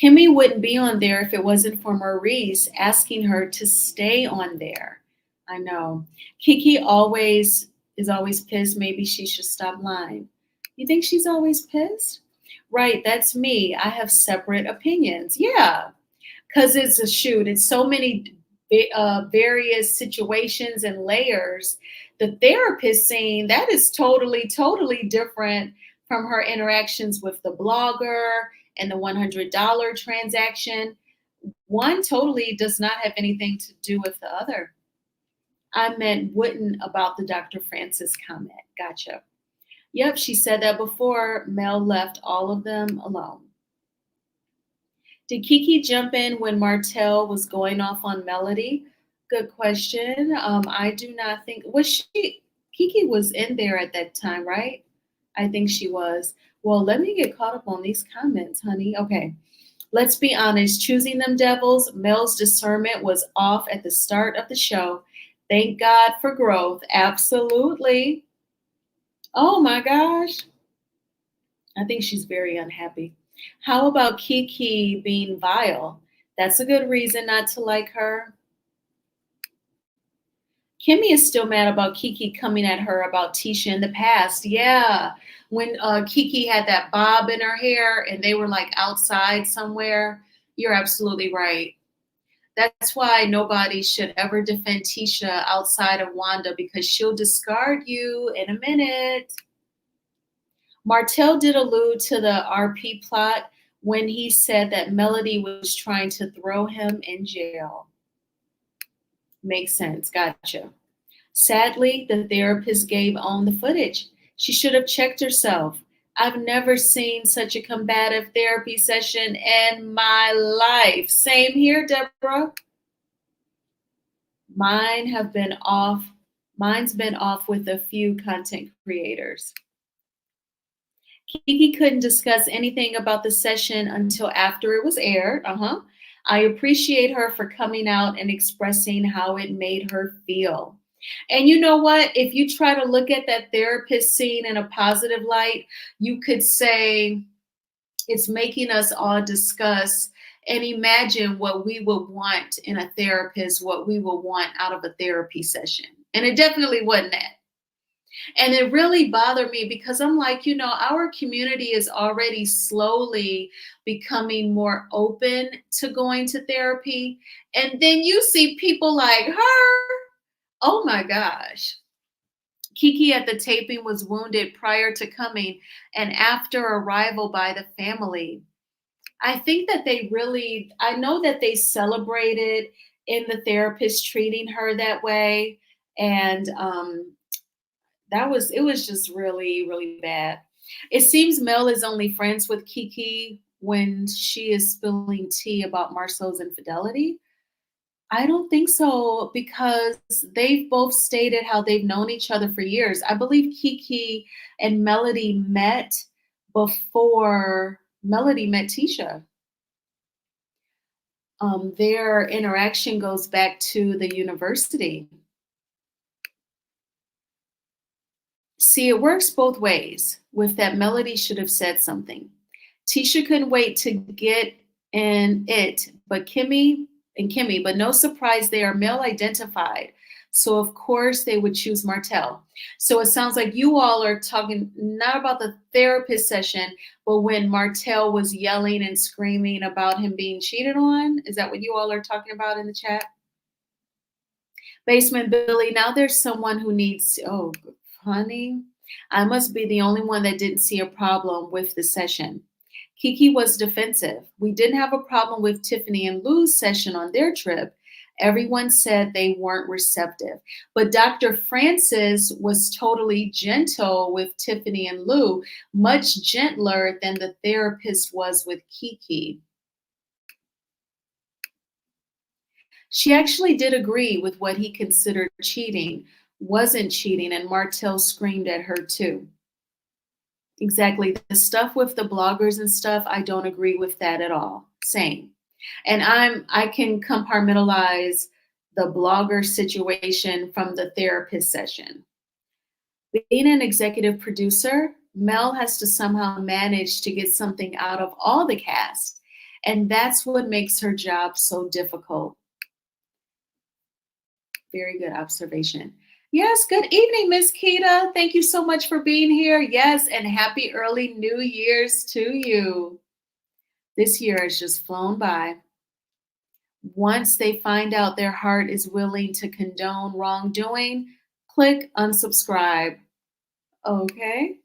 Kimmy wouldn't be on there if it wasn't for Maurice asking her to stay on there. I know. Keke is always pissed. Maybe she should stop lying. You think she's always pissed? Right, that's me. I have separate opinions. Yeah, because it's a shoot. It's so many various situations and layers. The therapist scene, that is totally, totally different from her interactions with the blogger and the $100 transaction. One totally does not have anything to do with the other. I meant wouldn't about the Dr. Francis comment. Gotcha. Yep, she said that before. Mel left all of them alone. Did Keke jump in when Martell was going off on Melody? Good question. I do not think, was she, Keke was in there at that time, right? I think she was. Well, let me get caught up on these comments, honey. Okay. Let's be honest, choosing them devils, Mel's discernment was off at the start of the show. Thank God for growth. Absolutely. Oh my gosh. I think she's very unhappy. How about Keke being vile? That's a good reason not to like her. Kimmy is still mad about Keke coming at her about Tisha in the past. Yeah, when Keke had that bob in her hair and they were like outside somewhere. You're absolutely right. That's why nobody should ever defend Tisha outside of Wanda, because she'll discard you in a minute. Martell did allude to the RP plot when he said that Melody was trying to throw him in jail. Makes sense. Gotcha. Sadly, the therapist gave on the footage. She should have checked herself. I've never seen such a combative therapy session in my life. Same here, Deborah. Mine's been off with a few content creators. Keke couldn't discuss anything about the session until after it was aired. I appreciate her for coming out and expressing how it made her feel. And you know what? If you try to look at that therapist scene in a positive light, you could say it's making us all discuss and imagine what we would want in a therapist, what we would want out of a therapy session. And it definitely wasn't that. And it really bothered me because I'm like, you know, our community is already slowly becoming more open to going to therapy. And then you see people like her. Oh my gosh. Keke at the taping was wounded prior to coming and after arrival by the family. I think that I know that they celebrated in the therapist treating her that way. And it was just really, really bad. It seems Mel is only friends with Keke when she is spilling tea about Marcel's infidelity. I don't think so because they've both stated how they've known each other for years. I believe Keke and Melody met before Melody met Tisha. Their interaction goes back to the university. See, it works both ways. With that, Melody should have said something. Tisha couldn't wait to get in it, but Kimmy, but no surprise, they are male identified. So of course they would choose Martell. So it sounds like you all are talking not about the therapist session, but when Martell was yelling and screaming about him being cheated on. Is that what you all are talking about in the chat? Basement Billy, now there's someone who needs, oh, honey, I must be the only one that didn't see a problem with the session. Keke was defensive. We didn't have a problem with Tiffany and Lou's session on their trip. Everyone said they weren't receptive. But Dr. Francis was totally gentle with Tiffany and Lou, much gentler than the therapist was with Keke. She actually did agree with what he considered cheating wasn't cheating, and Martell screamed at her too. Exactly. The stuff with the bloggers and stuff, I don't agree with that at all. Same. And I can compartmentalize the blogger situation from the therapist session. Being an executive producer, Mel has to somehow manage to get something out of all the cast. And that's what makes her job so difficult. Very good observation. Yes, good evening, Miss Keita. Thank you so much for being here. Yes, and happy early New Year's to you. This year has just flown by. Once they find out their heart is willing to condone wrongdoing, click unsubscribe. Okay.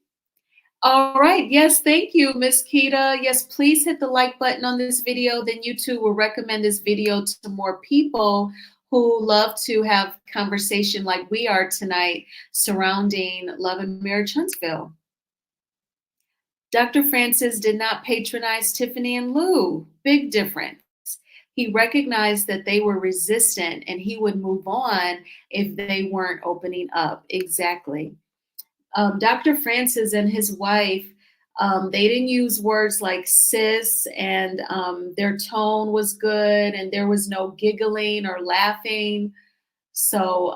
All right. Yes, thank you, Miss Keita. Yes, please hit the like button on this video. Then YouTube will recommend this video to more people who love to have conversation like we are tonight surrounding Love and Marriage Huntsville. Dr. Francis did not patronize Tiffany and Lou. Big difference. He recognized that they were resistant and he would move on if they weren't opening up. Exactly. Dr. Francis and his wife, they didn't use words like sis, and their tone was good, and there was no giggling or laughing. So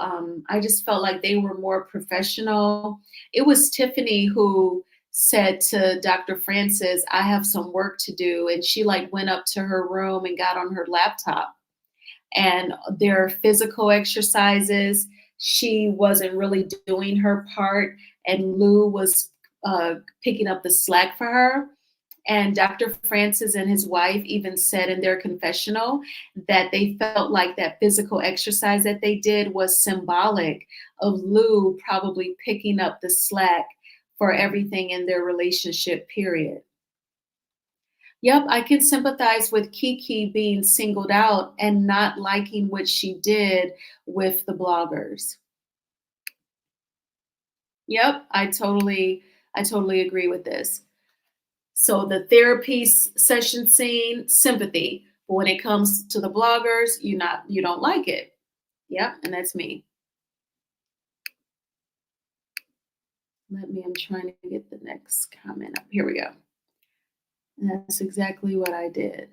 I just felt like they were more professional. It was Tiffany who said to Dr. Francis, I have some work to do. And she like went up to her room and got on her laptop. And their physical exercises, she wasn't really doing her part, and Lou was picking up the slack for her. And Dr. Francis and his wife even said in their confessional that they felt like that physical exercise that they did was symbolic of Lou probably picking up the slack for everything in their relationship, period. Yep, I can sympathize with Keke being singled out and not liking what she did with the bloggers. Yep, I totally agree with this. So the therapy session scene, sympathy. But when it comes to the bloggers, you don't like it. Yep, and that's me. I'm trying to get the next comment up. Here we go. And that's exactly what I did.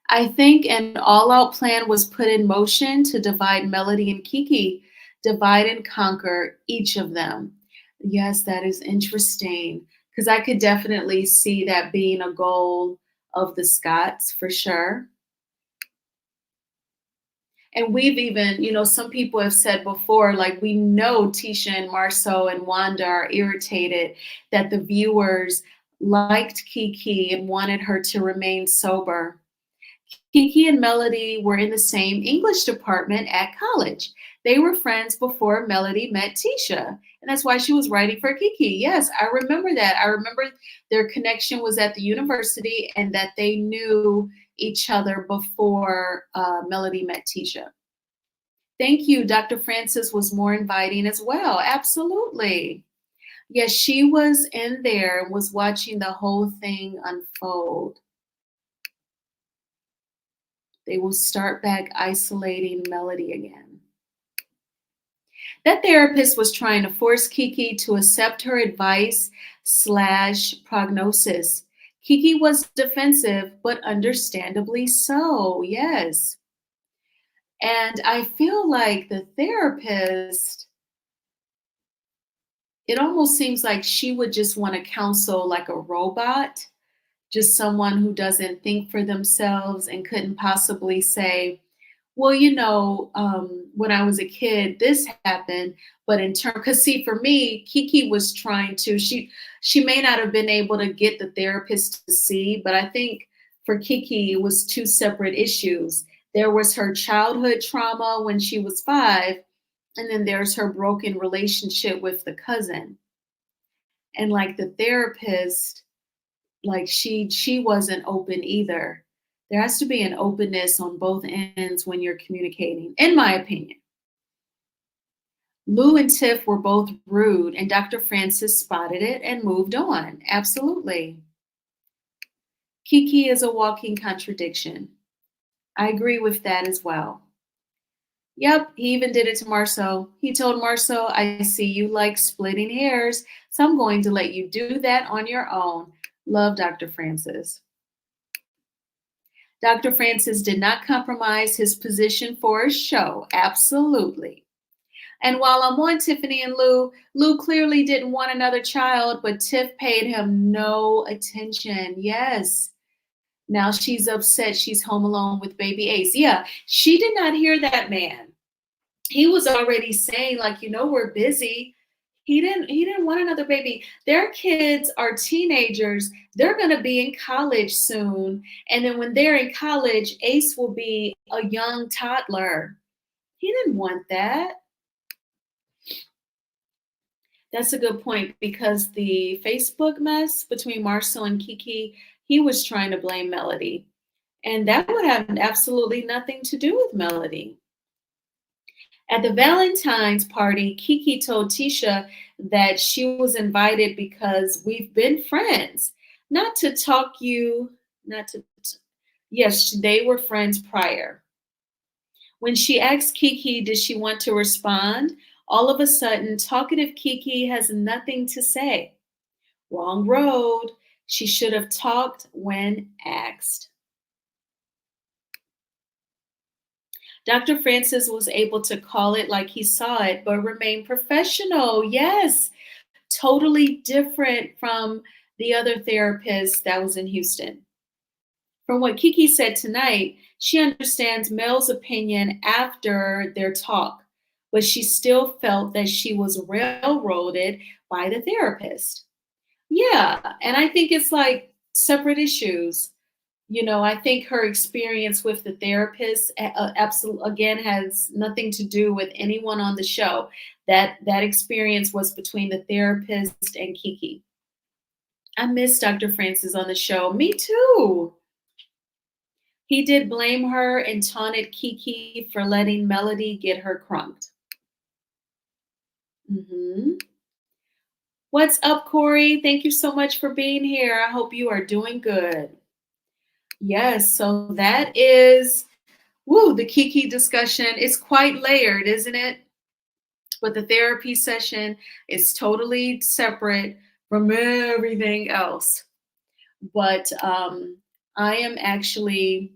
I think an all-out plan was put in motion to divide Melody and Keke, divide and conquer each of them. Yes, that is interesting, because I could definitely see that being a goal of the Scotts for sure. And we've even, some people have said before, like, we know Tisha and Marceau and Wanda are irritated that the viewers liked Keke and wanted her to remain sober. Keke and Melody were in the same English department at college. They were friends before Melody met Tisha, and that's why she was writing for Keke. Yes, I remember that. I remember their connection was at the university and that they knew each other before Melody met Tisha. Thank you. Dr. Francis was more inviting as well. Absolutely. Yes, she was in there and was watching the whole thing unfold. They will start back isolating Melody again. That therapist was trying to force Keke to accept her advice / prognosis. Keke was defensive, but understandably so, yes. And I feel like the therapist, it almost seems like she would just want to counsel like a robot, just someone who doesn't think for themselves and couldn't possibly say, well, when I was a kid, this happened. But in turn, because see, for me, Keke was trying to, she may not have been able to get the therapist to see, but I think for Keke, it was two separate issues. There was her childhood trauma when she was 5, and then there's her broken relationship with the cousin. And like the therapist, like she wasn't open either. There has to be an openness on both ends when you're communicating, in my opinion. Lou and Tiff were both rude, and Dr. Francis spotted it and moved on. Absolutely. Keke is a walking contradiction. I agree with that as well. Yep, he even did it to Marceau. He told Marceau, I see you like splitting hairs, so I'm going to let you do that on your own. Love Dr. Francis. Dr. Francis did not compromise his position for a show. Absolutely. And while I'm on Tiffany and Lou clearly didn't want another child, but Tiff paid him no attention. Yes. Now she's upset she's home alone with baby Ace. Yeah, she did not hear that man. He was already saying, like, we're busy. He didn't want another baby. Their kids are teenagers. They're going to be in college soon. And then when they're in college, Ace will be a young toddler. He didn't want that. That's a good point, because the Facebook mess between Marceau and Keke, he was trying to blame Melody. And that would have absolutely nothing to do with Melody. At the Valentine's party, Keke told Tisha that she was invited because we've been friends, not to talk you, not to, yes, they were friends prior. When she asked Keke, did she want to respond? All of a sudden, talkative Keke has nothing to say. Wrong road. She should have talked when asked. Dr. Francis was able to call it like he saw it, but remain professional. Yes, totally different from the other therapist that was in Houston. From what Keke said tonight, she understands Mel's opinion after their talk, but she still felt that she was railroaded by the therapist. Yeah, and I think it's like separate issues. I think her experience with the therapist absolutely, again, has nothing to do with anyone on the show. That experience was between the therapist and Keke. I miss Dr. Francis on the show. Me too. He did blame her and taunted Keke for letting Melody get her crunked. What's up, Corey? Thank you so much for being here. I hope you are doing good. Yes, so that is, the Keke discussion is quite layered, isn't it? But the therapy session is totally separate from everything else. But I'm even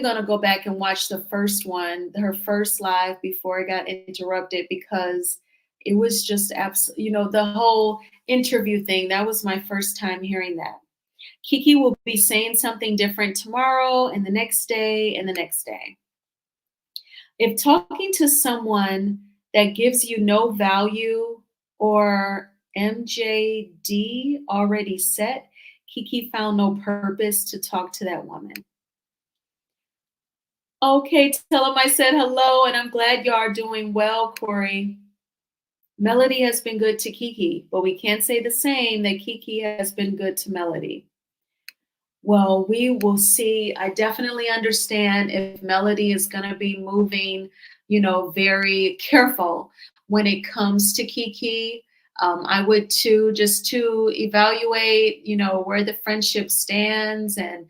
going to go back and watch the first one, her first live, before I got interrupted, because it was just the whole interview thing. That was my first time hearing that. Keke will be saying something different tomorrow and the next day and the next day. If talking to someone that gives you no value or MJD already set, Keke found no purpose to talk to that woman. Okay, tell him I said hello, and I'm glad you are doing well, Corey. Melody has been good to Keke, but we can't say the same that Keke has been good to Melody. Well, we will see. I definitely understand if Melody is going to be moving very careful when it comes to Keke. I would too, just to evaluate, where the friendship stands. And,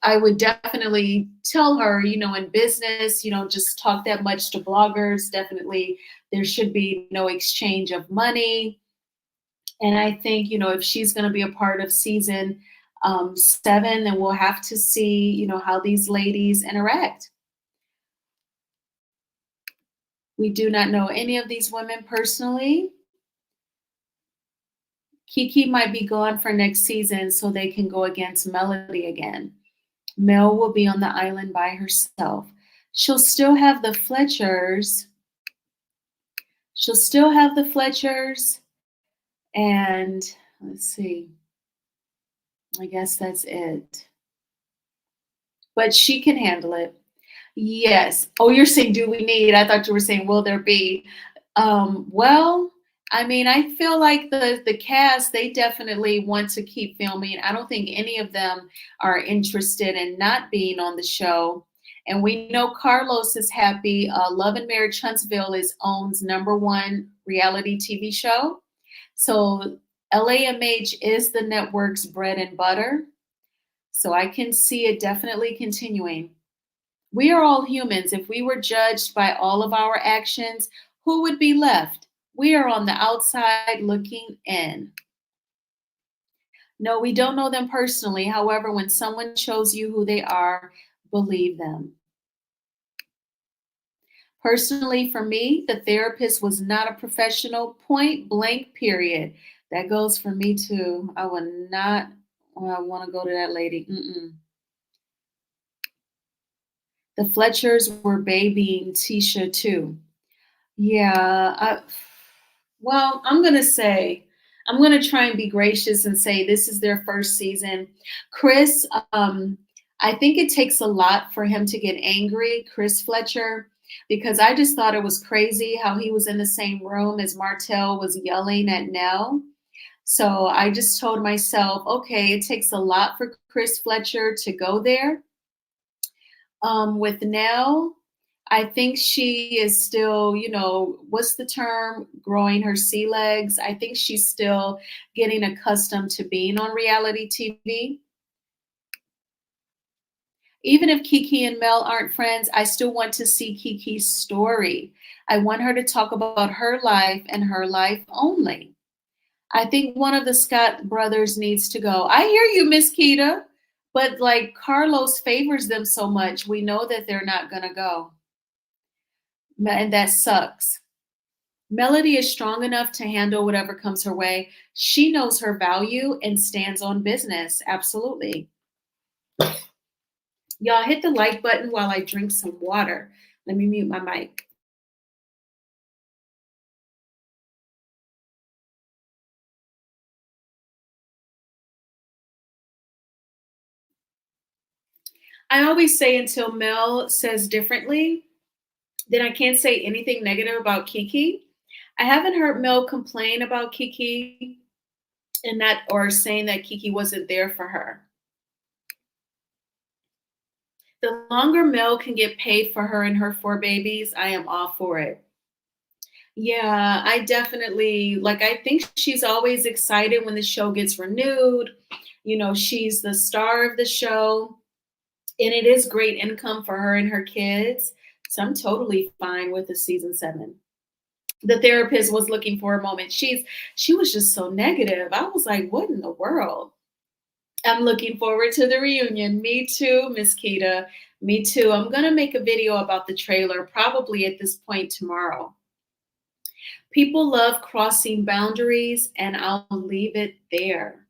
I would definitely tell her, in business, just talk that much to bloggers. Definitely there should be no exchange of money. And I think, if she's going to be a part of season 7, then we'll have to see, how these ladies interact. We do not know any of these women personally. Keke might be gone for next season so they can go against Melody again. Mel will be on the island by herself. She'll still have the Fletchers. She'll still have the Fletchers. And let's see. I guess that's it. But she can handle it. Yes. Oh, you're saying, do we need? I thought you were saying, will there be? Well, I mean, I feel like the cast, they definitely want to keep filming. I don't think any of them are interested in not being on the show. And we know Carlos is happy. Love and Marriage Huntsville is OWN's #1 reality TV show. So LAMH is the network's bread and butter. So I can see it definitely continuing. We are all humans. If we were judged by all of our actions, who would be left? We are on the outside looking in. No, we don't know them personally. However, when someone shows you who they are, believe them. Personally, for me, the therapist was not a professional, point blank, period. That goes for me too. I would not want to go to that lady. The Fletchers were babying Tisha too. Yeah. Well, I'm going to try and be gracious and say this is their first season. Chris, I think it takes a lot for him to get angry, Chris Fletcher, because I just thought it was crazy how he was in the same room as Martell was yelling at Nell. So I just told myself, okay, it takes a lot for Chris Fletcher to go there. With Nell, I think she is still, what's the term? Growing her sea legs. I think she's still getting accustomed to being on reality TV. Even if Keke and Mel aren't friends, I still want to see Keke's story. I want her to talk about her life and her life only. I think one of the Scott brothers needs to go. I hear you, Miss Keita, but like Carlos favors them so much, we know that they're not going to go. And that sucks. Melody is strong enough to handle whatever comes her way. She knows her value and stands on business. Absolutely. Y'all hit the like button while I drink some water. Let me mute my mic. I always say until Mel says differently, then I can't say anything negative about Keke. I haven't heard Mel complain about Keke and that, or saying that Keke wasn't there for her. The longer Mel can get paid for her and her 4 babies, I am all for it. Yeah, I definitely, I think she's always excited when the show gets renewed. She's the star of the show, and it is great income for her and her kids. So I'm totally fine with the season 7. The therapist was looking for a moment. She was just so negative. I was like, what in the world? I'm looking forward to the reunion. Me too, Miss Keita. Me too. I'm going to make a video about the trailer probably at this point tomorrow. People love crossing boundaries, and I'll leave it there.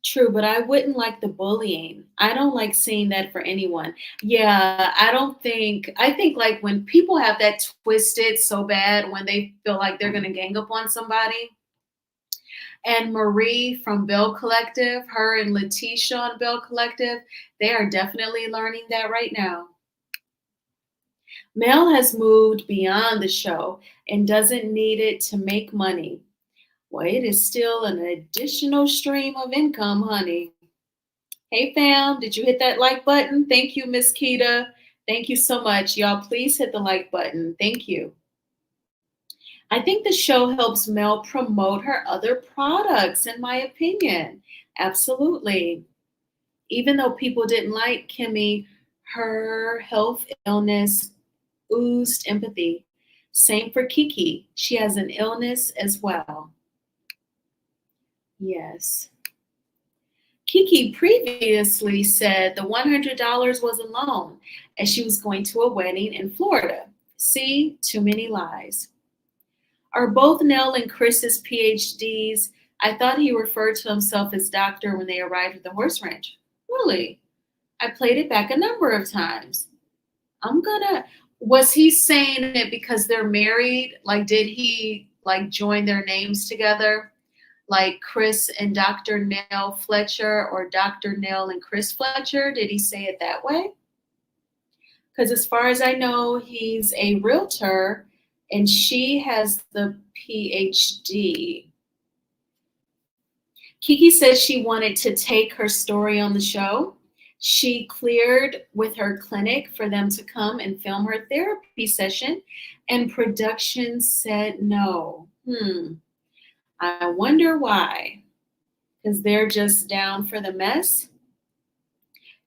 True, but I wouldn't like the bullying. I don't like seeing that for anyone. Yeah, I think like when people have that twisted so bad when they feel like they're going to gang up on somebody. And Marie from Bell Collective, her and Letitia on Bell Collective, they are definitely learning that right now. Mel has moved beyond the show and doesn't need it to make money. Well, it is still an additional stream of income, honey. Hey, fam, did you hit that like button? Thank you, Miss Keita. Thank you so much. Y'all, please hit the like button. Thank you. I think the show helps Mel promote her other products, in my opinion. Absolutely. Even though people didn't like Kimmy, her health illness oozed empathy. Same for Keke. She has an illness as well. Yes. Keke previously said the $100 was a loan as she was going to a wedding in Florida. See, too many lies. Are both Nell and Chris's PhDs? I thought he referred to himself as doctor when they arrived at the horse ranch. Really? I played it back a number of times. Was he saying it because they're married? Like, did he like join their names together? Like Chris and Dr. Nell Fletcher or Dr. Nell and Chris Fletcher? Did he say it that way? Because as far as I know, he's a realtor and she has the PhD. Keke said she wanted to take her story on the show. She cleared with her clinic for them to come and film her therapy session, and production said no. I wonder why. Because they're just down for the mess.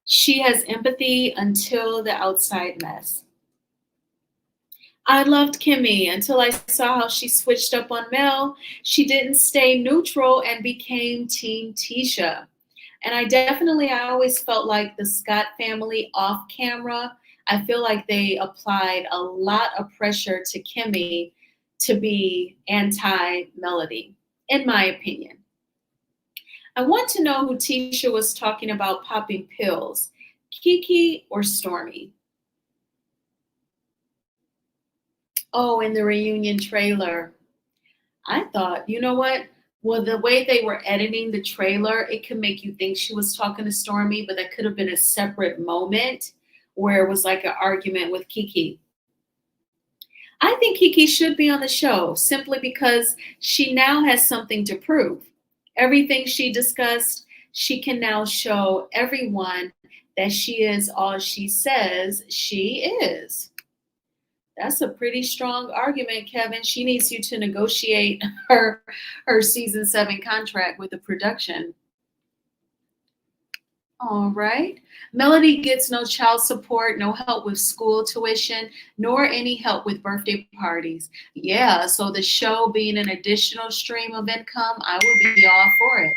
She has empathy until the outside mess. I loved Kimmy until I saw how she switched up on Mel. She didn't stay neutral and became Team Tisha. And I always felt like the Scott family off camera, I feel like they applied a lot of pressure to Kimmy to be anti-Melody, in my opinion. I want to know who Tisha was talking about popping pills, Keke or Stormy? Oh, in the reunion trailer. I thought, you know what? Well, the way they were editing the trailer, it could make you think she was talking to Stormy, but that could have been a separate moment where it was like an argument with Keke. I think Keke should be on the show simply because she now has something to prove. Everything she discussed, she can now show everyone that she is all she says she is. That's a pretty strong argument, Kevin. She needs you to negotiate her season 7 contract with the production. All right. Melody gets no child support, no help with school tuition, nor any help with birthday parties. Yeah, so the show being an additional stream of income, I would be all for it.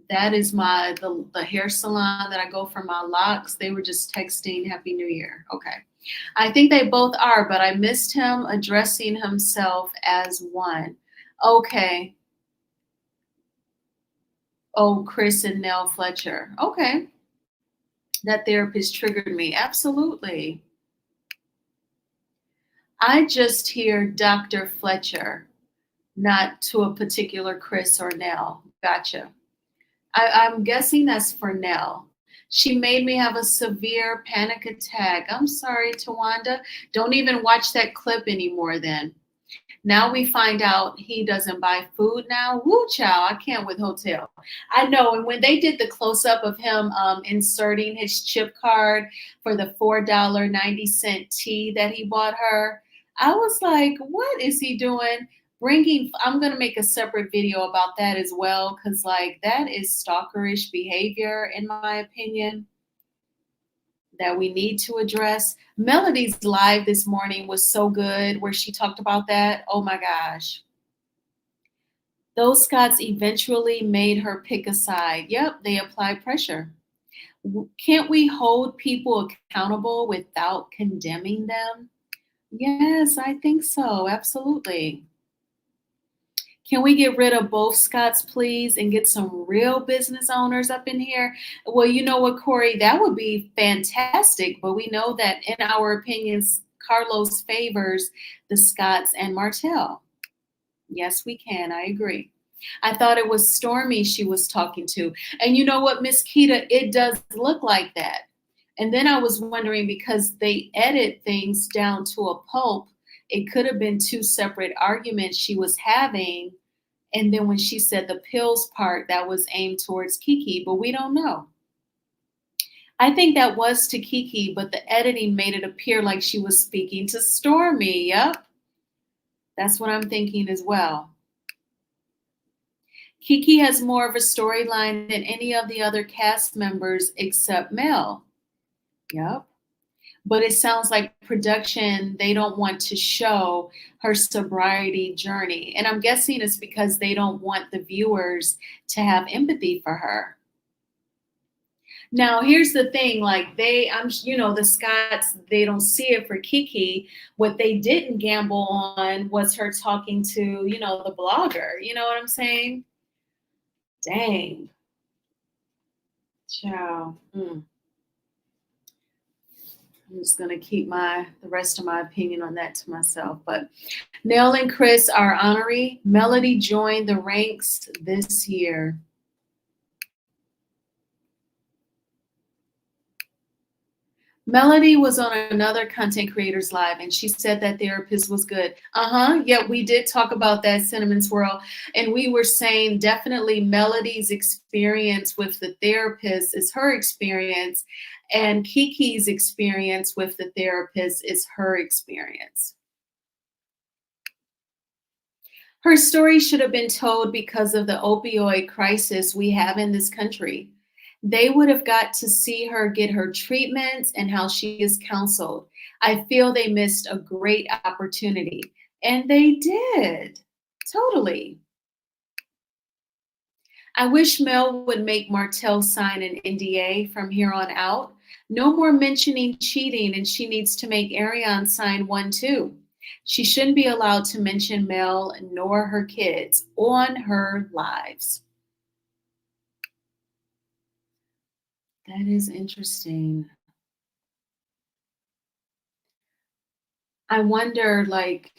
That is the hair salon that I go for my locks. They were just texting Happy New Year. Okay. I think they both are, but I missed him addressing himself as one. Okay. Oh, Chris and Nell Fletcher. Okay. That therapist triggered me. Absolutely. I just hear Dr. Fletcher, not to a particular Chris or Nell. Gotcha. I'm guessing that's for Nell. She made me have a severe panic attack. I'm sorry, Tawanda. Don't even watch that clip anymore then. Now we find out he doesn't buy food now. Woo, child, I can't with hotel. I know, and when they did the close-up of him inserting his chip card for the $4.90 tea that he bought her, I was like, what is he doing? I'm going to make a separate video about that as well, because like that is stalkerish behavior, in my opinion, that we need to address. Melody's live this morning was so good where she talked about that. Oh my gosh. Those Scots eventually made her pick a side. Yep, they applied pressure. Can't we hold people accountable without condemning them? Yes, I think so. Absolutely. Can we get rid of both Scots, please, and get some real business owners up in here? Well, you know what, Corey, that would be fantastic. But we know that in our opinions, Carlos favors the Scots and Martell. Yes, we can. I agree. I thought it was Stormy she was talking to. And you know what, Miss Keita, it does look like that. And then I was wondering, because they edit things down to a pulp, it could have been two separate arguments she was having. And then when she said the pills part, that was aimed towards Keke, but we don't know. I think that was to Keke, but the editing made it appear like she was speaking to Stormy. Yep, that's what I'm thinking as well. Keke has more of a storyline than any of the other cast members except Mel. Yep. But it sounds like production, they don't want to show her sobriety journey. And I'm guessing it's because they don't want the viewers to have empathy for her. Now, here's the thing, like the Scotts, they don't see it for Keke. What they didn't gamble on was her talking to, the blogger. You know what I'm saying? Dang. Ciao. I'm just gonna keep the rest of my opinion on that to myself. But Nell and Chris are honorary. Melody joined the ranks this year. Melody was on another content creators live and she said that therapist was good. Yeah, we did talk about that, Cinnamon Swirl. And we were saying definitely Melody's experience with the therapist is her experience, and Keke's experience with the therapist is her experience. Her story should have been told because of the opioid crisis we have in this country. They would have got to see her get her treatments and how she is counseled. I feel they missed a great opportunity. And they did. Totally. I wish Mel would make Martell sign an NDA from here on out. No more mentioning cheating, and she needs to make Ariane sign one too. She shouldn't be allowed to mention Mel nor her kids on her lives. That is interesting. I wonder, like,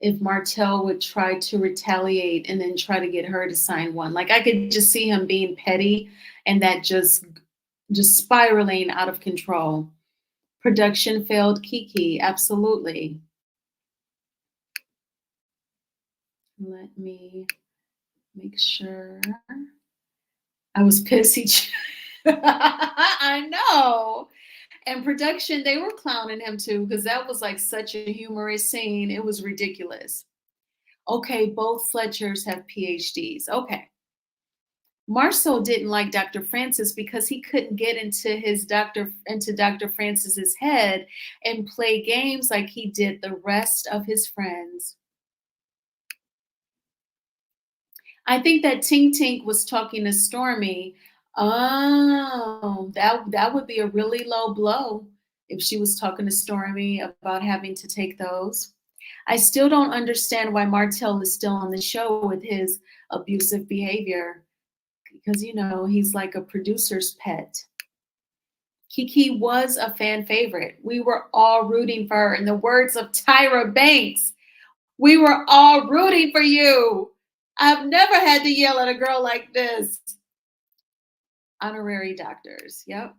if Martell would try to retaliate and then try to get her to sign one. Like, I could just see him being petty and that just spiraling out of control. Production failed Keke, absolutely. Let me make sure. I was pissy. I know. And production, they were clowning him too, because that was like such a humorous scene. It was ridiculous. Okay, both Fletchers have PhDs. Okay. Marceau didn't like Dr. Francis because he couldn't get into Dr. Francis's head and play games like he did the rest of his friends. I think that Tink Tink was talking to Stormy. Oh, that would be a really low blow if she was talking to Stormy about having to take those. I still don't understand why Martell is still on the show with his abusive behavior, because, he's like a producer's pet. Keke was a fan favorite. We were all rooting for her. In the words of Tyra Banks, we were all rooting for you. I've never had to yell at a girl like this. Honorary doctors, yep.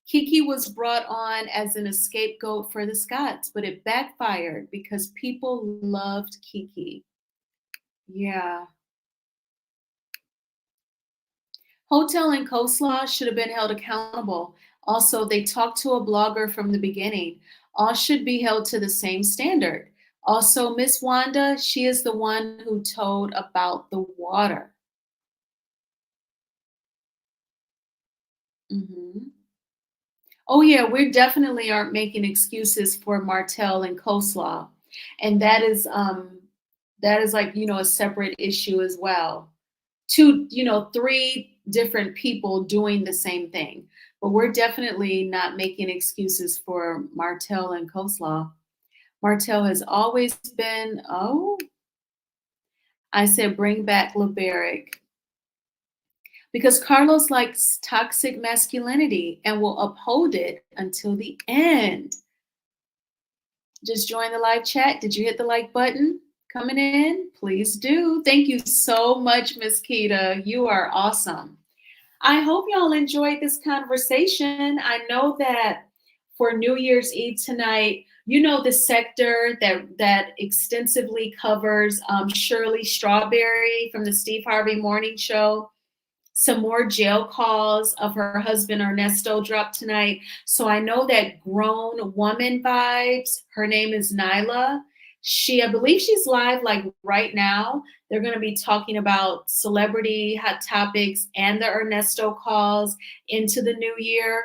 Keke was brought on as an scapegoat for the Scotts, but it backfired because people loved Keke. Yeah. Hotel and Coleslaw should have been held accountable. Also, they talked to a blogger from the beginning. All should be held to the same standard. Also, Miss Wanda, she is the one who told about the water. Oh yeah, we definitely aren't making excuses for Martell and Coleslaw. And that is like, a separate issue as well. Three different people doing the same thing. But we're definitely not making excuses for Martell and Coleslaw. Martell has always been, I said bring back LeBaric. Because Carlos likes toxic masculinity and will uphold it until the end. Just join the live chat. Did you hit the like button? Coming in? Please do. Thank you so much, Miss Keita. You are awesome. I hope y'all enjoyed this conversation. I know that for New Year's Eve tonight, the sector that extensively covers Shirley Strawberry from the Steve Harvey Morning Show. Some more jail calls of her husband Ernesto dropped tonight. So I know that grown woman vibes. Her name is Nyla. I believe she's live like right now. They're going to be talking about celebrity hot topics and the Ernesto calls into the new year.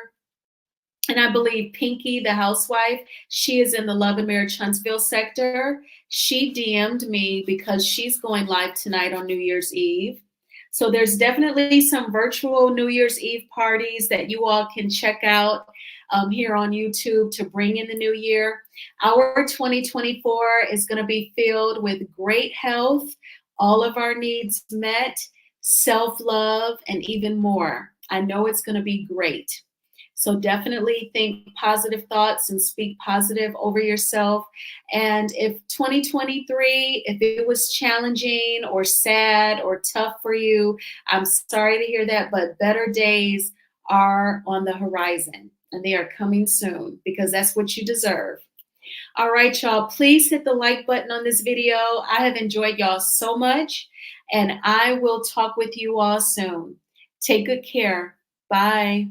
And I believe Pinky, the housewife, she is in the Love and Marriage Huntsville sector. She DM'd me because she's going live tonight on New Year's Eve. So there's definitely some virtual New Year's Eve parties that you all can check out here on YouTube to bring in the new year. Our 2024 is going to be filled with great health, all of our needs met, self-love, and even more. I know it's going to be great. So definitely think positive thoughts and speak positive over yourself. And if 2023, if it was challenging or sad or tough for you, I'm sorry to hear that, but better days are on the horizon and they are coming soon because that's what you deserve. All right, y'all, please hit the like button on this video. I have enjoyed y'all so much and I will talk with you all soon. Take good care. Bye.